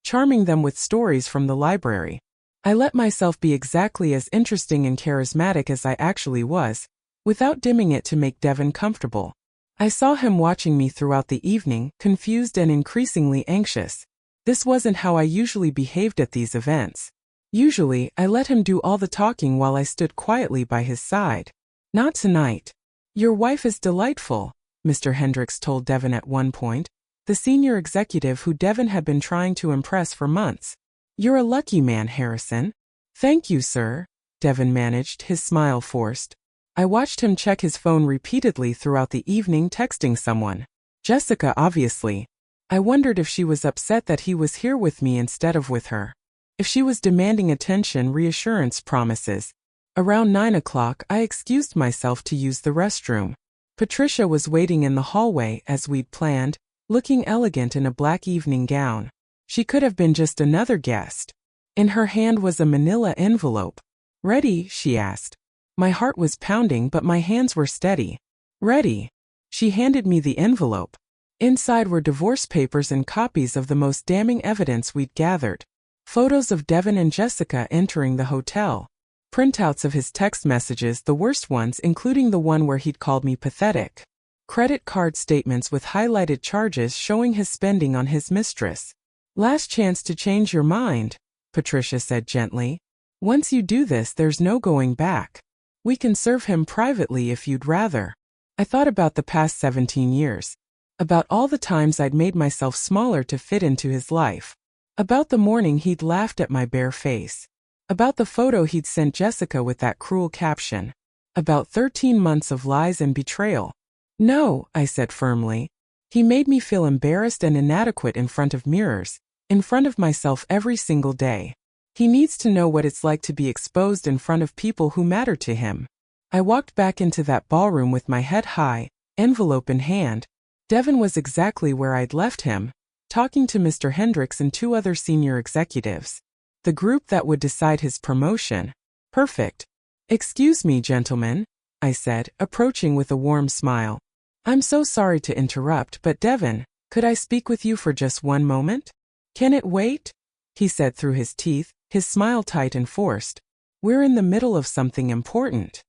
charming them with stories from the library. I let myself be exactly as interesting and charismatic as I actually was, without dimming it to make Devin comfortable. I saw him watching me throughout the evening, confused and increasingly anxious. This wasn't how I usually behaved at these events. Usually, I let him do all the talking while I stood quietly by his side. Not tonight. Your wife is delightful, Mr. Hendricks told Devin at one point, the senior executive who Devin had been trying to impress for months. You're a lucky man, Harrison. Thank you, sir, Devin managed, his smile forced. I watched him check his phone repeatedly throughout the evening, texting someone. Jessica, obviously. I wondered if she was upset that he was here with me instead of with her. If she was demanding attention, reassurance, promises. Around 9 o'clock, I excused myself to use the restroom. Patricia was waiting in the hallway as we'd planned, looking elegant in a black evening gown. She could have been just another guest. In her hand was a manila envelope. "Ready?" she asked. My heart was pounding, but my hands were steady. "Ready." She handed me the envelope. Inside were divorce papers and copies of the most damning evidence we'd gathered. Photos of Devin and Jessica entering the hotel. Printouts of his text messages, the worst ones, including the one where he'd called me pathetic. Credit card statements with highlighted charges showing his spending on his mistress. "Last chance to change your mind," Patricia said gently. "Once you do this, there's no going back. We can serve him privately if you'd rather." I thought about the past 17 years. About all the times I'd made myself smaller to fit into his life. About the morning he'd laughed at my bare face. About the photo he'd sent Jessica with that cruel caption. About 13 months of lies and betrayal. "No," I said firmly. He made me feel embarrassed and inadequate in front of mirrors, in front of myself every single day. He needs to know what it's like to be exposed in front of people who matter to him. I walked back into that ballroom with my head high, envelope in hand. Devin was exactly where I'd left him, talking to Mr. Hendricks and 2 other senior executives. The group that would decide his promotion. Perfect. "Excuse me, gentlemen," I said, approaching with a warm smile. "I'm so sorry to interrupt, but Devin, could I speak with you for just one moment?" "Can it wait?" he said through his teeth, his smile tight and forced. "We're in the middle of something important."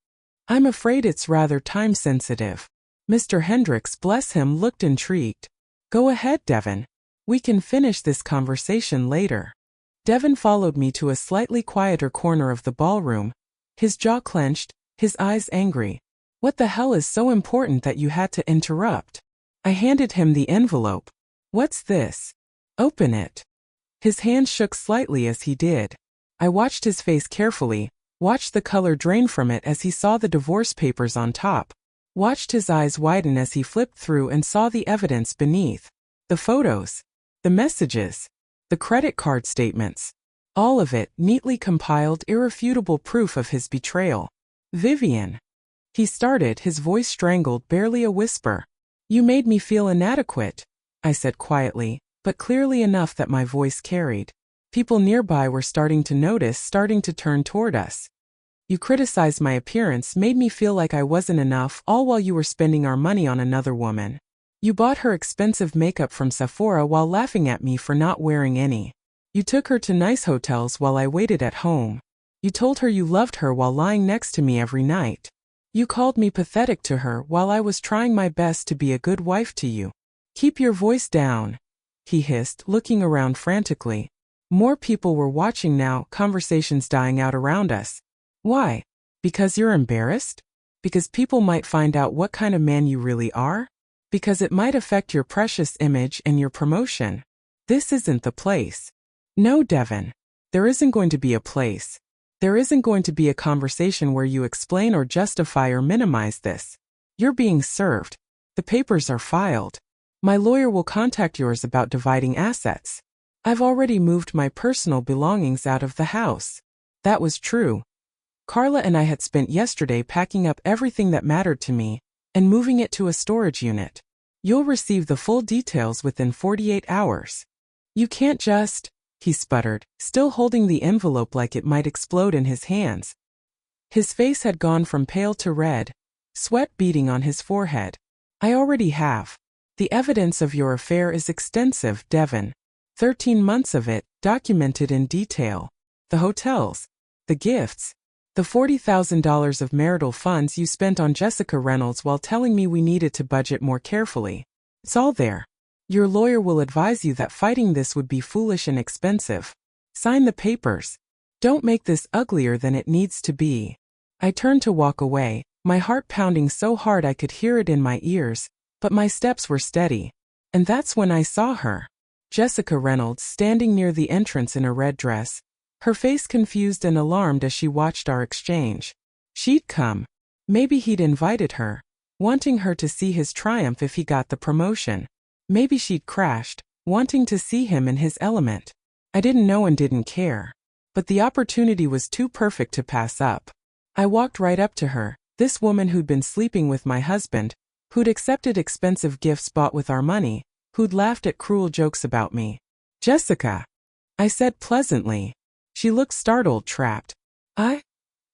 "I'm afraid it's rather time-sensitive." Mr. Hendricks, bless him, looked intrigued. "Go ahead, Devin. We can finish this conversation later." Devin followed me to a slightly quieter corner of the ballroom, his jaw clenched, his eyes angry. "What the hell is so important that you had to interrupt?" I handed him the envelope. "What's this?" "Open it." His hand shook slightly as he did. I watched his face carefully, watched the color drain from it as he saw the divorce papers on top, watched his eyes widen as he flipped through and saw the evidence beneath. The photos, the messages, the credit card statements. All of it, neatly compiled, irrefutable proof of his betrayal. "Vivian," he started, his voice strangled, barely a whisper. "You made me feel inadequate," I said quietly, but clearly enough that my voice carried. People nearby were starting to notice, starting to turn toward us. "You criticized my appearance, made me feel like I wasn't enough, all while you were spending our money on another woman. You bought her expensive makeup from Sephora while laughing at me for not wearing any. You took her to nice hotels while I waited at home. You told her you loved her while lying next to me every night. You called me pathetic to her while I was trying my best to be a good wife to you. Keep your voice down," he hissed, looking around frantically. More people were watching now, conversations dying out around us. "Why? Because you're embarrassed? Because people might find out what kind of man you really are? Because it might affect your precious image and your promotion? This isn't the place." "No, Devin. There isn't going to be a place. There isn't going to be a conversation where you explain or justify or minimize this. You're being served. The papers are filed. My lawyer will contact yours about dividing assets. I've already moved my personal belongings out of the house." That was true. Carla and I had spent yesterday packing up everything that mattered to me and moving it to a storage unit. "You'll receive the full details within 48 hours. You can't just," he sputtered, still holding the envelope like it might explode in his hands. His face had gone from pale to red, sweat beading on his forehead. "I already have. The evidence of your affair is extensive, Devin. 13 months of it, documented in detail. The hotels, the gifts, the $40,000 of marital funds you spent on Jessica Reynolds while telling me we needed to budget more carefully. It's all there. Your lawyer will advise you that fighting this would be foolish and expensive. Sign the papers. Don't make this uglier than it needs to be." I turned to walk away, my heart pounding so hard I could hear it in my ears, but my steps were steady. And that's when I saw her. Jessica Reynolds standing near the entrance in a red dress, Her face confused and alarmed as she watched our exchange. She'd come. Maybe he'd invited her, wanting her to see his triumph if he got the promotion. Maybe she'd crashed, wanting to see him in his element. I didn't know and didn't care. But the opportunity was too perfect to pass up. I walked right up to her, this woman who'd been sleeping with my husband, who'd accepted expensive gifts bought with our money, who'd laughed at cruel jokes about me. "Jessica," I said pleasantly. She looked startled, trapped.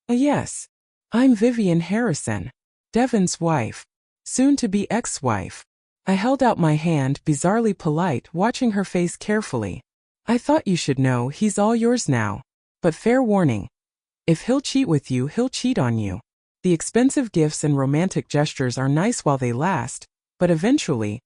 Yes. I'm Vivian Harrison, Devon's wife, soon-to-be ex-wife." I held out my hand, bizarrely polite, watching her face carefully. "I thought you should know he's all yours now. But fair warning. If he'll cheat with you, he'll cheat on you. The expensive gifts and romantic gestures are nice while they last, but eventually,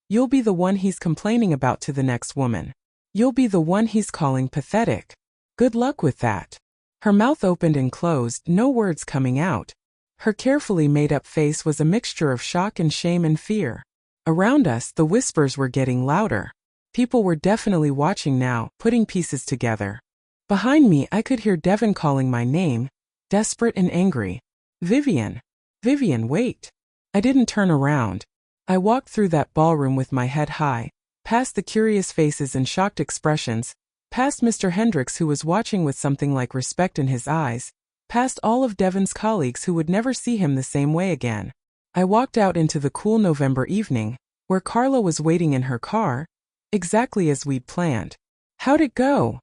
you'll be the one he's complaining about to the next woman. You'll be the one he's calling pathetic. Good luck with that." Her mouth opened and closed, no words coming out. Her carefully made-up face was a mixture of shock and shame and fear. Around us, the whispers were getting louder. People were definitely watching now, putting pieces together. Behind me, I could hear Devon calling my name, desperate and angry. "Vivian. Vivian, wait." I didn't turn around. I walked through that ballroom with my head high, past the curious faces and shocked expressions, past Mr. Hendricks, who was watching with something like respect in his eyes, past all of Devon's colleagues who would never see him the same way again. I walked out into the cool November evening, where Carla was waiting in her car, exactly as we'd planned. "How'd it go?"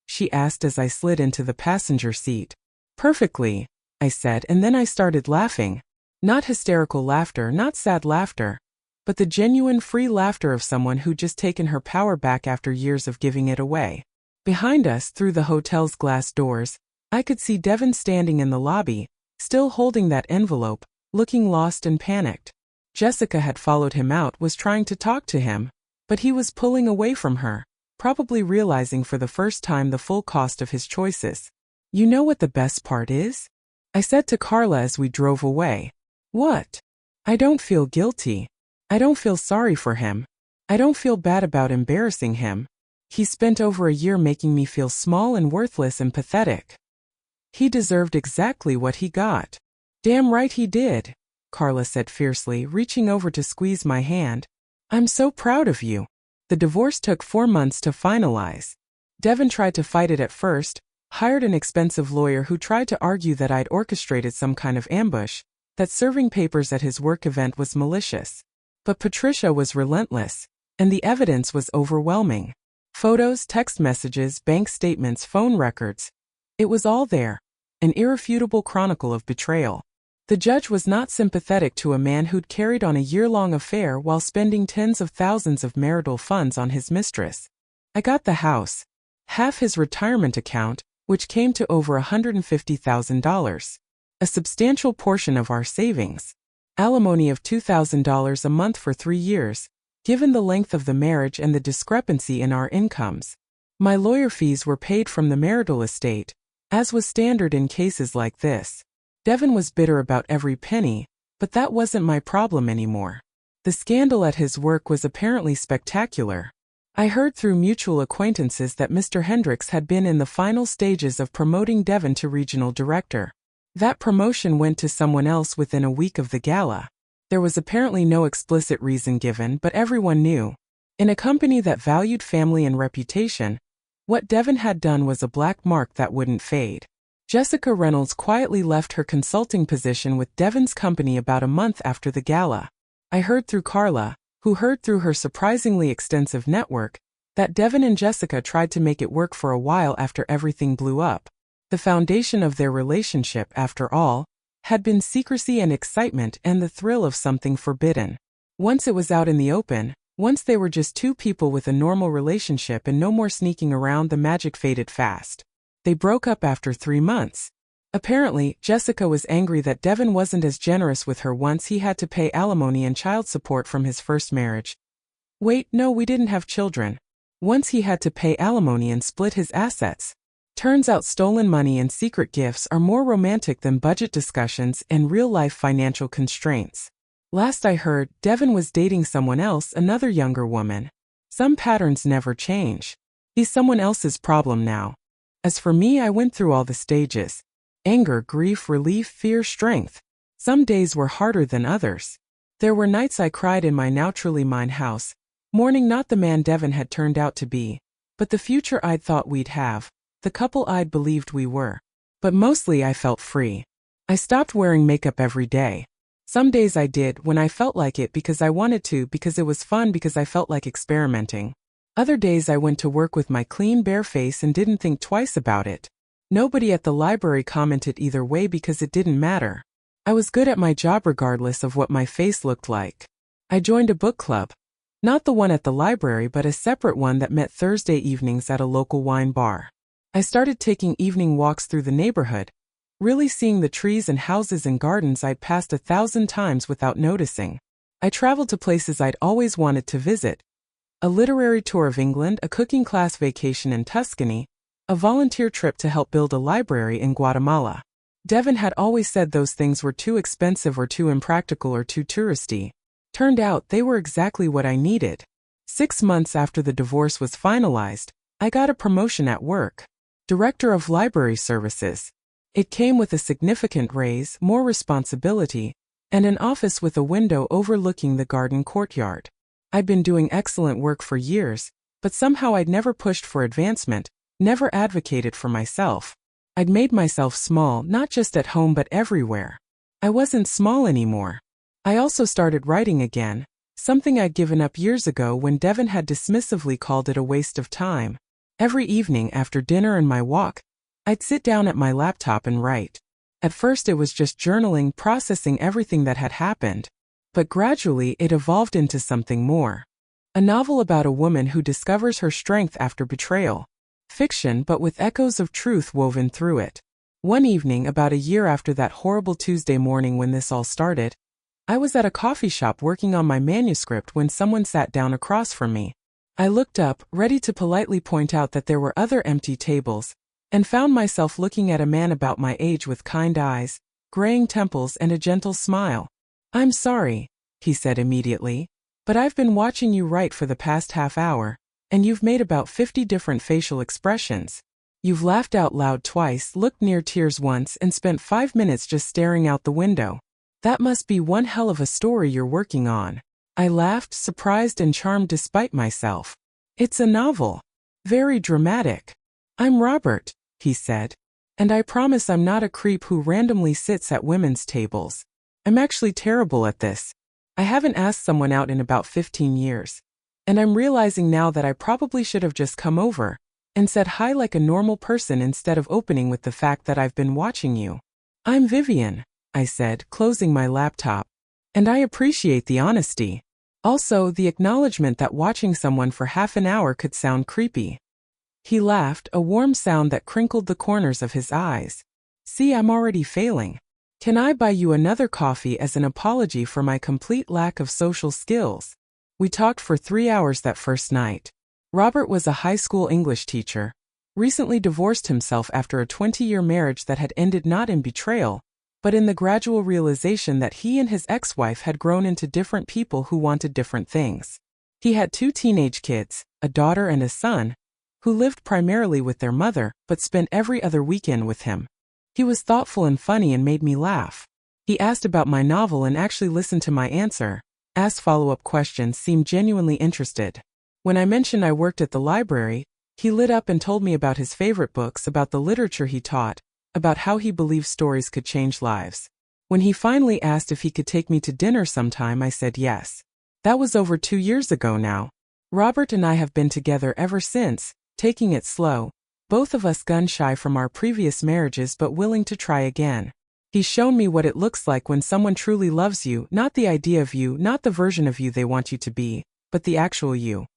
she asked as I slid into the passenger seat. "Perfectly," I said, and then I started laughing. Not hysterical laughter, not sad laughter, but the genuine free laughter of someone who'd just taken her power back after years of giving it away. Behind us, through the hotel's glass doors, I could see Devon standing in the lobby, still holding that envelope, looking lost and panicked. Jessica had followed him out, was trying to talk to him, but he was pulling away from her, probably realizing for the first time the full cost of his choices. "You know what the best part is?" I said to Carla as we drove away. "What?" "I don't feel guilty. I don't feel sorry for him. I don't feel bad about embarrassing him. He spent over a year making me feel small and worthless and pathetic. He deserved exactly what he got." "Damn right he did," Carla said fiercely, reaching over to squeeze my hand. "I'm so proud of you." The divorce took 4 months to finalize. Devon tried to fight it at first, hired an expensive lawyer who tried to argue that I'd orchestrated some kind of ambush, that serving papers at his work event was malicious. But Patricia was relentless, and the evidence was overwhelming. Photos, text messages, bank statements, phone records. It was all there, an irrefutable chronicle of betrayal. The judge was not sympathetic to a man who'd carried on a year-long affair while spending tens of thousands of marital funds on his mistress. I got the house, half his retirement account, which came to over $150,000, a substantial portion of our savings, alimony of $2,000 a month for 3 years, given the length of the marriage and the discrepancy in our incomes. My lawyer fees were paid from the marital estate, as was standard in cases like this. Devon was bitter about every penny, but that wasn't my problem anymore. The scandal at his work was apparently spectacular. I heard through mutual acquaintances that Mr. Hendricks had been in the final stages of promoting Devon to regional director. That promotion went to someone else within a week of the gala. There was apparently no explicit reason given, but everyone knew. In a company that valued family and reputation, what Devon had done was a black mark that wouldn't fade. Jessica Reynolds quietly left her consulting position with Devon's company about a month after the gala. I heard through Carla, who heard through her surprisingly extensive network, that Devon and Jessica tried to make it work for a while after everything blew up. The foundation of their relationship, after all, had been secrecy and excitement and the thrill of something forbidden. Once it was out in the open, once they were just two people with a normal relationship and no more sneaking around, the magic faded fast. They broke up after 3 months. Apparently, Jessica was angry that Devon wasn't as generous with her once he had to pay alimony and child support from his first marriage. Wait, no, we didn't have children. Once he had to pay alimony and split his assets. Turns out stolen money and secret gifts are more romantic than budget discussions and real-life financial constraints. Last I heard, Devon was dating someone else, another younger woman. Some patterns never change. He's someone else's problem now. As for me, I went through all the stages: anger, grief, relief, fear, strength. Some days were harder than others. There were nights I cried in my now truly mine house, mourning not the man Devon had turned out to be, but the future I'd thought we'd have, the couple I'd believed we were. But mostly I felt free. I stopped wearing makeup every day. Some days I did when I felt like it, because I wanted to, because it was fun, because I felt like experimenting. Other days I went to work with my clean, bare face and didn't think twice about it. Nobody at the library commented either way because it didn't matter. I was good at my job regardless of what my face looked like. I joined a book club. Not the one at the library, but a separate one that met Thursday evenings at a local wine bar. I started taking evening walks through the neighborhood, really seeing the trees and houses and gardens I'd passed 1,000 times without noticing. I traveled to places I'd always wanted to visit: a literary tour of England, a cooking class vacation in Tuscany, a volunteer trip to help build a library in Guatemala. Devon had always said those things were too expensive or too impractical or too touristy. Turned out they were exactly what I needed. 6 months after the divorce was finalized, I got a promotion at work: Director of Library Services. It came with a significant raise, more responsibility, and an office with a window overlooking the garden courtyard. I'd been doing excellent work for years, but somehow I'd never pushed for advancement, never advocated for myself. I'd made myself small, not just at home but everywhere. I wasn't small anymore. I also started writing again, something I'd given up years ago when Devon had dismissively called it a waste of time. Every evening after dinner and my walk, I'd sit down at my laptop and write. At first it was just journaling, processing everything that had happened. But gradually it evolved into something more. A novel about a woman who discovers her strength after betrayal. Fiction, but with echoes of truth woven through it. One evening, about a year after that horrible Tuesday morning when this all started, I was at a coffee shop working on my manuscript when someone sat down across from me. I looked up, ready to politely point out that there were other empty tables, and found myself looking at a man about my age with kind eyes, graying temples, and a gentle smile. "I'm sorry," he said immediately, "but I've been watching you write for the past half hour, and you've made about 50 different facial expressions. You've laughed out loud twice, looked near tears once, and spent 5 minutes just staring out the window. That must be one hell of a story you're working on." I laughed, surprised and charmed despite myself. "It's a novel. Very dramatic." "I'm Robert," he said, "and I promise I'm not a creep who randomly sits at women's tables. I'm actually terrible at this. I haven't asked someone out in about 15 years. And I'm realizing now that I probably should have just come over and said hi like a normal person instead of opening with the fact that I've been watching you." "I'm Vivian," I said, closing my laptop. "And I appreciate the honesty. Also, the acknowledgement that watching someone for half an hour could sound creepy." He laughed, a warm sound that crinkled the corners of his eyes. "See, I'm already failing. Can I buy you another coffee as an apology for my complete lack of social skills?" We talked for 3 hours that first night. Robert was a high school English teacher, recently divorced himself after a 20-year marriage that had ended not in betrayal, but in the gradual realization that he and his ex-wife had grown into different people who wanted different things. He had 2 teenage kids, a daughter and a son, who lived primarily with their mother, but spent every other weekend with him. He was thoughtful and funny and made me laugh. He asked about my novel and actually listened to my answer, asked follow-up questions, seemed genuinely interested. When I mentioned I worked at the library, he lit up and told me about his favorite books, about the literature he taught, about how he believed stories could change lives. When he finally asked if he could take me to dinner sometime, I said yes. That was over 2 years ago now. Robert and I have been together ever since, taking it slow, both of us gun-shy from our previous marriages but willing to try again. He's shown me what it looks like when someone truly loves you, not the idea of you, not the version of you they want you to be, but the actual you.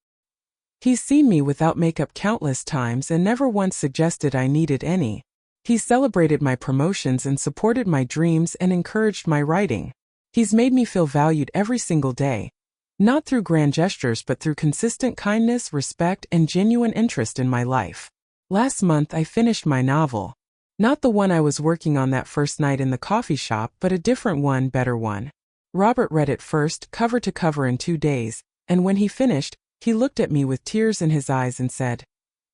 He's seen me without makeup countless times and never once suggested I needed any. He's celebrated my promotions and supported my dreams and encouraged my writing. He's made me feel valued every single day, not through grand gestures but through consistent kindness, respect, and genuine interest in my life. Last month I finished my novel. Not the one I was working on that first night in the coffee shop, but a different one, better one. Robert read it first, cover to cover in 2 days, and when he finished, he looked at me with tears in his eyes and said,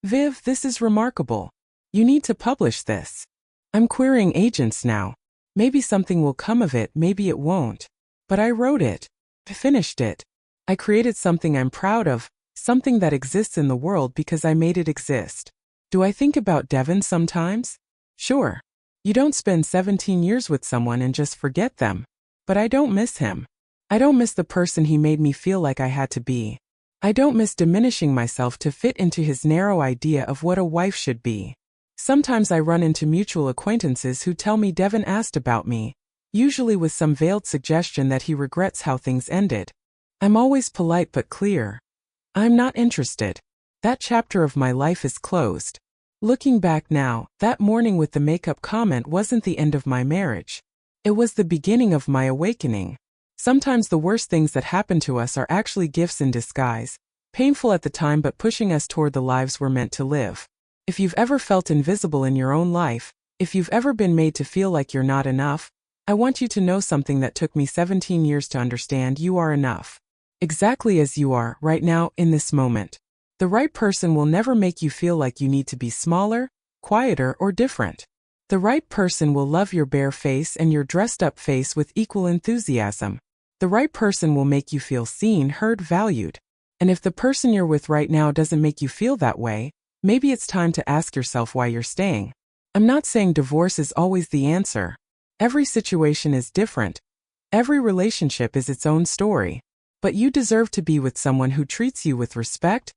"Viv, this is remarkable. You need to publish this. I'm querying agents now. Maybe something will come of it, maybe it won't. But I wrote it. I finished it. I created something I'm proud of, something that exists in the world because I made it exist. Do I think about Devin sometimes? Sure. You don't spend 17 years with someone and just forget them. But I don't miss him. I don't miss the person he made me feel like I had to be. I don't miss diminishing myself to fit into his narrow idea of what a wife should be. Sometimes I run into mutual acquaintances who tell me Devin asked about me, usually with some veiled suggestion that he regrets how things ended. I'm always polite but clear. I'm not interested. That chapter of my life is closed. Looking back now, that morning with the makeup comment wasn't the end of my marriage. It was the beginning of my awakening. Sometimes the worst things that happen to us are actually gifts in disguise, painful at the time but pushing us toward the lives we're meant to live. If you've ever felt invisible in your own life, if you've ever been made to feel like you're not enough, I want you to know something that took me 17 years to understand: you are enough. Exactly as you are, right now, in this moment. The right person will never make you feel like you need to be smaller, quieter, or different. The right person will love your bare face and your dressed-up face with equal enthusiasm. The right person will make you feel seen, heard, valued. And if the person you're with right now doesn't make you feel that way, maybe it's time to ask yourself why you're staying. I'm not saying divorce is always the answer. Every situation is different. Every relationship is its own story. But you deserve to be with someone who treats you with respect,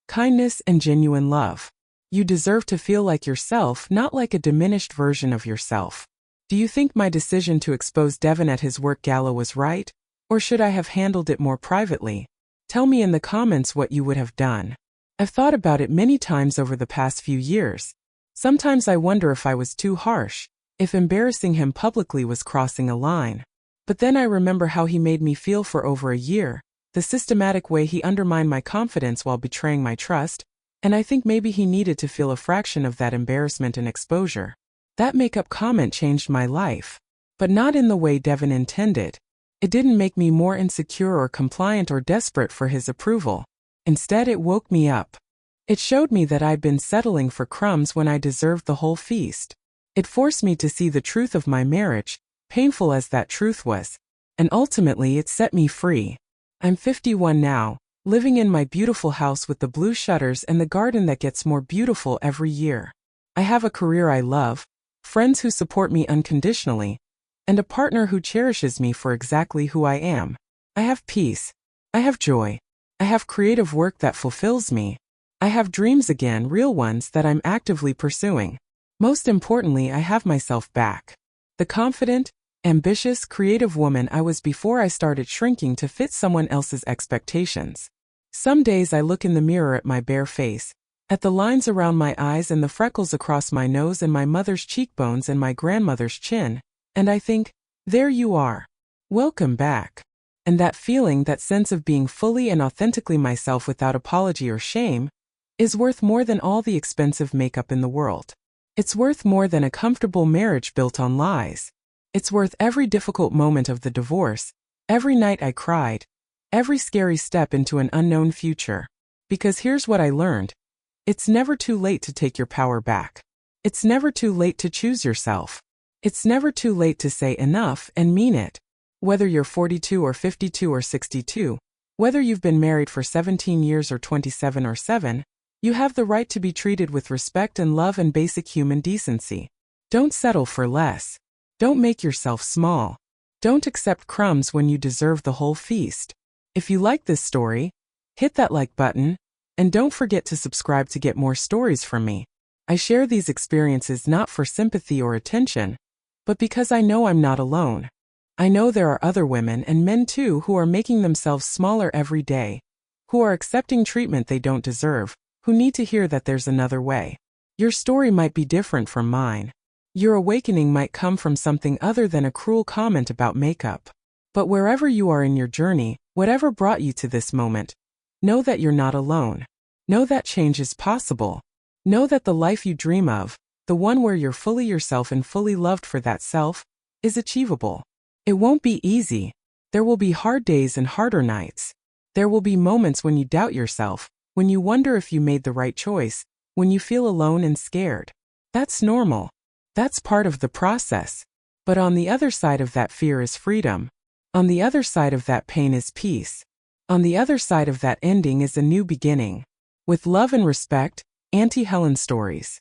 kindness, and genuine love. You deserve to feel like yourself, not like a diminished version of yourself. Do you think my decision to expose Devin at his work gala was right? Or should I have handled it more privately? Tell me in the comments what you would have done. I've thought about it many times over the past few years. Sometimes I wonder if I was too harsh, if embarrassing him publicly was crossing a line. But then I remember how he made me feel for over a year, the systematic way he undermined my confidence while betraying my trust, and I think maybe he needed to feel a fraction of that embarrassment and exposure. That makeup comment changed my life, but not in the way Devin intended. It didn't make me more insecure or compliant or desperate for his approval. Instead, it woke me up. It showed me that I'd been settling for crumbs when I deserved the whole feast. It forced me to see the truth of my marriage, painful as that truth was, and ultimately it set me free. I'm 51 now, living in my beautiful house with the blue shutters and the garden that gets more beautiful every year. I have a career I love, friends who support me unconditionally, and a partner who cherishes me for exactly who I am. I have peace. I have joy. I have creative work that fulfills me. I have dreams again, real ones that I'm actively pursuing. Most importantly, I have myself back. The confident, ambitious, creative woman I was before I started shrinking to fit someone else's expectations. Some days I look in the mirror at my bare face, at the lines around my eyes and the freckles across my nose and my mother's cheekbones and my grandmother's chin, and I think, there you are. Welcome back. And that feeling, that sense of being fully and authentically myself without apology or shame, is worth more than all the expensive makeup in the world. It's worth more than a comfortable marriage built on lies. It's worth every difficult moment of the divorce, every night I cried, every scary step into an unknown future. Because here's what I learned. It's never too late to take your power back. It's never too late to choose yourself. It's never too late to say enough and mean it. Whether you're 42 or 52 or 62, whether you've been married for 17 years or 27 or 7, you have the right to be treated with respect and love and basic human decency. Don't settle for less. Don't make yourself small. Don't accept crumbs when you deserve the whole feast. If you like this story, hit that like button, and don't forget to subscribe to get more stories from me. I share these experiences not for sympathy or attention, but because I know I'm not alone. I know there are other women and men too who are making themselves smaller every day, who are accepting treatment they don't deserve, who need to hear that there's another way. Your story might be different from mine. Your awakening might come from something other than a cruel comment about makeup. But wherever you are in your journey, whatever brought you to this moment, know that you're not alone. Know that change is possible. Know that the life you dream of, the one where you're fully yourself and fully loved for that self, is achievable. It won't be easy. There will be hard days and harder nights. There will be moments when you doubt yourself, when you wonder if you made the right choice, when you feel alone and scared. That's normal. That's part of the process. But on the other side of that fear is freedom. On the other side of that pain is peace. On the other side of that ending is a new beginning. With love and respect, Auntie Helen Stories.